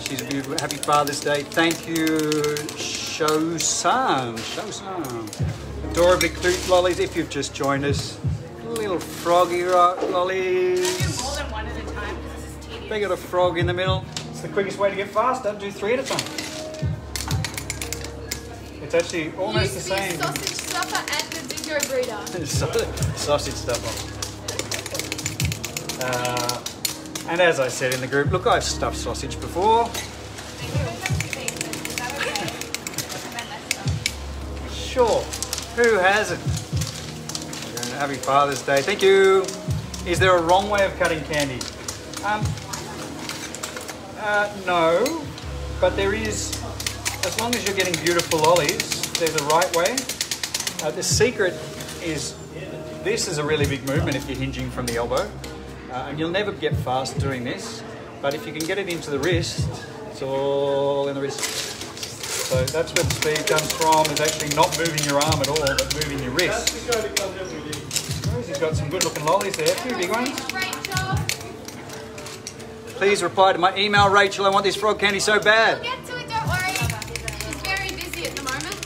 Speaker 1: She's a beautiful. Happy Father's Day. Thank you, Shosan. Adorably cute lollies. If you've just joined us, little froggy lollies.
Speaker 3: Do more than one at a time because this is tedious.
Speaker 1: They got a frog in the middle. It's the quickest way to get faster. Do 3 at a time. It's actually almost the same.
Speaker 2: Sausage stuffer and the dingo breeder.
Speaker 1: Sausage stuffer. And as I said in the group, look, I've stuffed sausage before. Sure, who hasn't? Happy Father's Day. Thank you. Is there a wrong way of cutting candy? No, but there is, as long as you're getting beautiful lollies, there's a right way. The secret is, this is a really big movement if you're hinging from the elbow. And you'll never get fast doing this, but if you can get it into the wrist, it's all in the wrist. So that's where the speed comes from, is actually not moving your arm at all, but moving your wrist. Rosie's got some good looking lollies there, 2 big ones.
Speaker 2: Great job.
Speaker 1: Please reply to my email, Rachel, I want this frog candy so bad.
Speaker 2: We'll get to it, don't worry. She's very busy at the moment.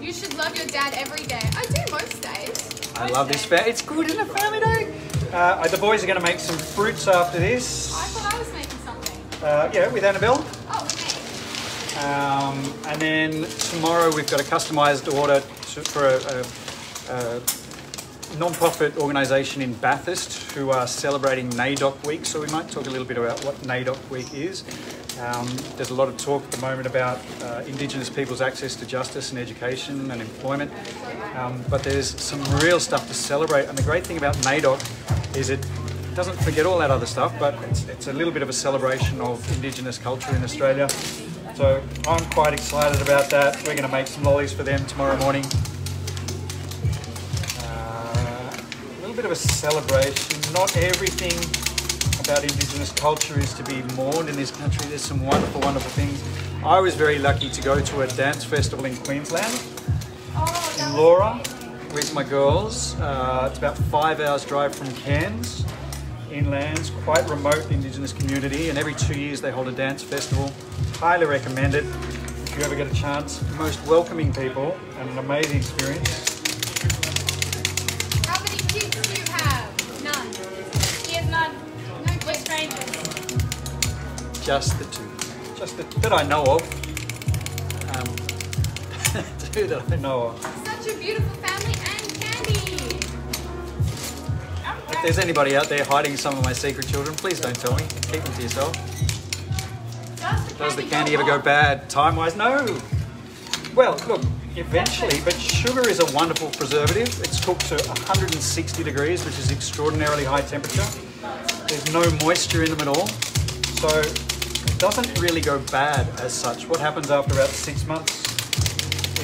Speaker 2: You should love your dad every day. I do most days.
Speaker 1: I love this it's good, isn't it, family day? The boys are going to make some fruits after this.
Speaker 2: I thought I was making something.
Speaker 1: Yeah, with Annabelle.
Speaker 2: Oh, okay.
Speaker 1: And then tomorrow we've got a customised order for a non-profit organisation in Bathurst who are celebrating NAIDOC Week. So we might talk a little bit about what NAIDOC Week is. There's a lot of talk at the moment about Indigenous people's access to justice and education and employment. But there's some real stuff to celebrate. And the great thing about NAIDOC is it doesn't forget all that other stuff, but it's a little bit of a celebration of Indigenous culture in Australia. So I'm quite excited about that. We're going to make some lollies for them tomorrow morning. A little bit of a celebration. Not everything about Indigenous culture is to be mourned in this country. There's some wonderful, wonderful things. I was very lucky to go to a dance festival in Queensland, in Laura, with my girls. It's about 5 hours drive from Cairns, inlands, quite remote Indigenous community, and every 2 years they hold a dance festival. Highly recommend it if you ever get a chance. Most welcoming people and an amazing experience.
Speaker 2: How many kids do you have? None.
Speaker 3: He has none. We're strangers.
Speaker 1: Just the 2. Just that I know of. 2 that I know of.
Speaker 2: Such a beautiful family and candy.
Speaker 1: If there's anybody out there hiding some of my secret children, please don't tell me. Keep them to yourself. Does the candy ever go bad time-wise? No. Well, look, eventually, but sugar is a wonderful preservative. It's cooked to 160 degrees, which is extraordinarily high temperature. There's no moisture in them at all, so it doesn't really go bad as such. What happens after about 6 months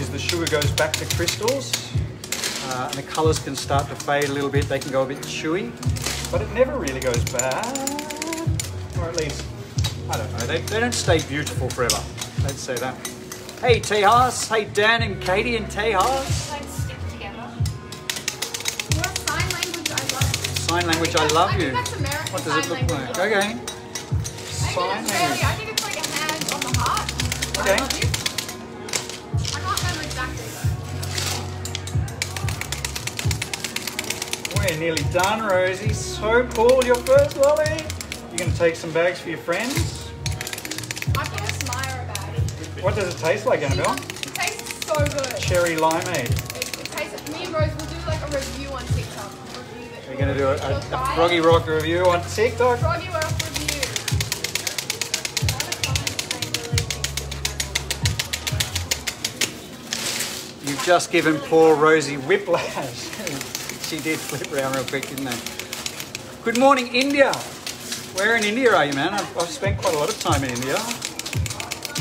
Speaker 1: is the sugar goes back to crystals, and the colours can start to fade a little bit. They can go a bit chewy, but it never really goes bad, or at least, I don't know, they don't stay beautiful forever. Let's say that. Hey Tejas, hey Dan and Katie and Tejas.
Speaker 3: Let's stick together.
Speaker 2: What sign language I love?
Speaker 1: Sign language, I love you.
Speaker 2: I think that's American.
Speaker 1: What does it look like? Okay.
Speaker 2: I think it's really, I think it's like a hand on the heart.
Speaker 1: Okay.
Speaker 2: I love you. I can't remember exactly though.
Speaker 1: We're nearly done, Rosie. So cool, your first lolly. You're going to take some bags for your friends.
Speaker 2: I can ask Maya about it.
Speaker 1: What does it taste like, Annabelle?
Speaker 2: It tastes so good.
Speaker 1: Cherry limeade.
Speaker 2: It tastes, me and Rose will do like a review on TikTok.
Speaker 1: We're going to do a Froggy Rock review on TikTok.
Speaker 2: Froggy Rock review.
Speaker 1: You've just given poor Rosie whiplash. She did flip around real quick, didn't they? Good morning, India. Where in India are you, man? I've spent quite a lot of time in India.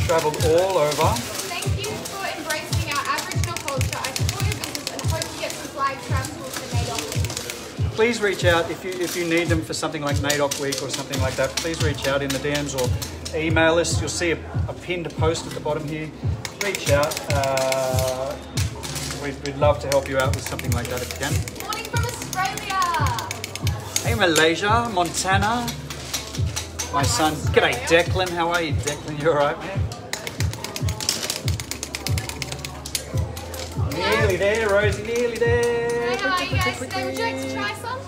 Speaker 1: Travelled all over.
Speaker 2: Thank you for embracing our Aboriginal culture. I support your business and hope you get some flag traps for NAIDOC.
Speaker 1: Please reach out if you need them for something like NAIDOC Week or something like that. Please reach out in the DMs or email us. You'll see a pinned post at the bottom here. Reach out. We'd love to help you out with something like that if you can.
Speaker 2: Morning from Australia.
Speaker 1: Hey Malaysia, Montana. My son, g'day Declan, how are you Declan? You alright, man? Nearly there, Rosie, nearly there.
Speaker 2: Hey, how are you guys today? Would you like to try some?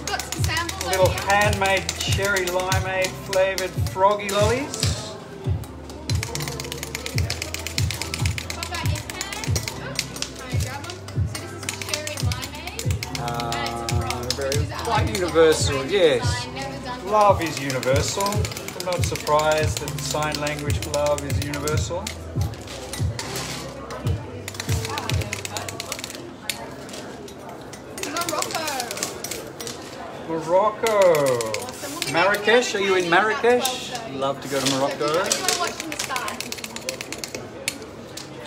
Speaker 2: Got some samples
Speaker 1: Little
Speaker 2: over here.
Speaker 1: handmade cherry limeade flavoured froggy lollies.
Speaker 2: Pop out your hand. Oops, try and grab them. So this is cherry limeade. And it's a frog.
Speaker 1: Very
Speaker 2: Which is
Speaker 1: quite
Speaker 2: like a
Speaker 1: universal,
Speaker 2: frog
Speaker 1: yes.
Speaker 2: design, never done before.
Speaker 1: Love is universal. I'm not surprised that sign language love is universal. Morocco. Marrakesh, are you in Marrakesh? Love to go to Morocco.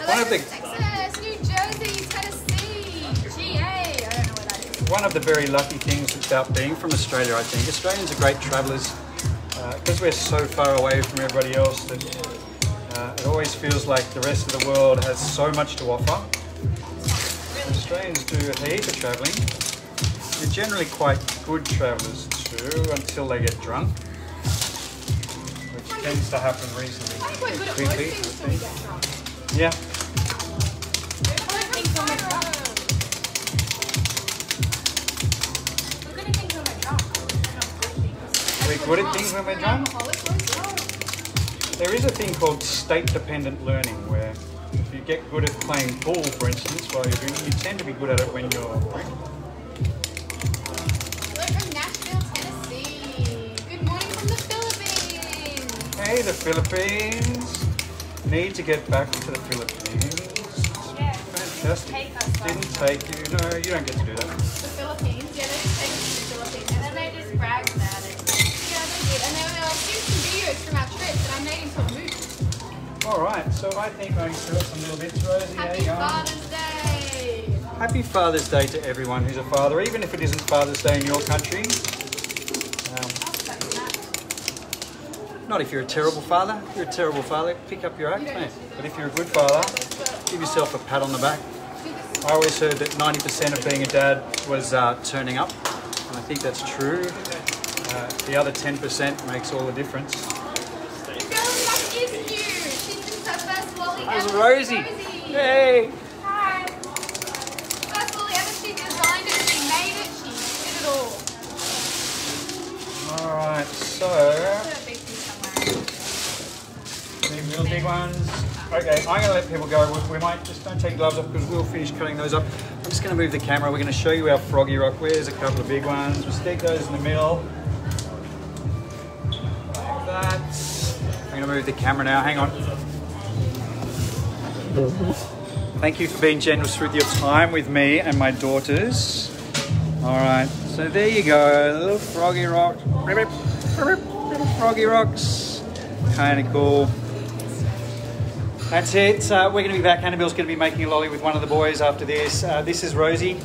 Speaker 1: One of the
Speaker 2: Texas, New Jersey, Tennessee, GA. I don't know what that is.
Speaker 1: one of the very lucky things about being from Australia, I think. Australians are great travellers because we're so far away from everybody else that it always feels like the rest of the world has so much to offer. Australians do a heap of travelling. They're generally quite good travellers too until they get drunk, which tends to happen recently.
Speaker 2: I think we're good at
Speaker 1: Quickly,
Speaker 2: most things till we get drunk.
Speaker 1: Yeah. We're good at things when we're drunk. There is a thing called state-dependent learning where if you get good at playing pool, for instance, while you're drinking, you tend to be good at it when you're drinking.
Speaker 2: We're from Nashville, Tennessee. Good morning from the Philippines.
Speaker 1: Hey, the Philippines. Need to get back to the Philippines.
Speaker 3: Yeah.
Speaker 1: Fantastic.
Speaker 3: Take us
Speaker 1: Didn't take you. No, you don't get to do that.
Speaker 2: The Philippines. Yeah, they just take us to the Philippines.
Speaker 3: And then they just brag about it.
Speaker 2: Yeah, they did. And they were like, here's some videos from our trip that I made into a movie.
Speaker 1: All right, so I think I can spill some little bits, Rosie. There
Speaker 2: Happy
Speaker 1: you go.
Speaker 2: Father's Day.
Speaker 1: Happy Father's Day to everyone who's a father, even if it isn't Father's Day in your country. Not if you're a terrible father. If you're a terrible father, pick up your act, mate. But if you're a good father, give yourself a pat on the back. I always heard that 90% of being a dad was turning up, and I think that's true. The other 10% makes all the difference.
Speaker 2: That is you. She's just our first lolly
Speaker 1: There's
Speaker 2: ever.
Speaker 1: Rosie. Hey.
Speaker 2: Hi. First lolly ever. She designed it. She made it. She did it all.
Speaker 1: All right, so the real big ones. Okay, I'm going to let people go. We might just don't take gloves off because we'll finish cutting those up. I'm just going to move the camera. We're going to show you our Froggy Rock. Where's a couple of big ones? We'll stick those in the middle. Like that. I'm going to move the camera now. Hang on. Thank you for being generous with your time with me and my daughters. All right, so there you go, little Froggy rock, little Froggy rocks, kind of cool. That's it. We're going to be back. Annabelle's going to be making a lolly with one of the boys after this. This is Rosie.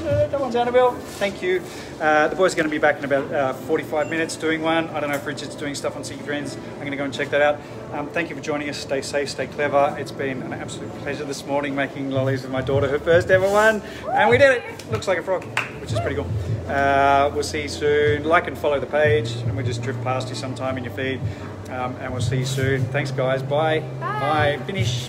Speaker 1: That one's Annabelle. Thank you. The boys are going to be back in about 45 minutes doing one. I don't know if Richard's doing stuff on Sticky Friends. I'm going to go and check that out. Thank you for joining us. Stay safe, stay clever. It's been an absolute pleasure this morning making lollies with my daughter, her first ever one. And we did it. Looks like a frog, which is pretty cool. We'll see you soon. Like and follow the page, and we'll just drift past you sometime in your feed. And we'll see you soon. Thanks, guys. Bye. Bye. Finish.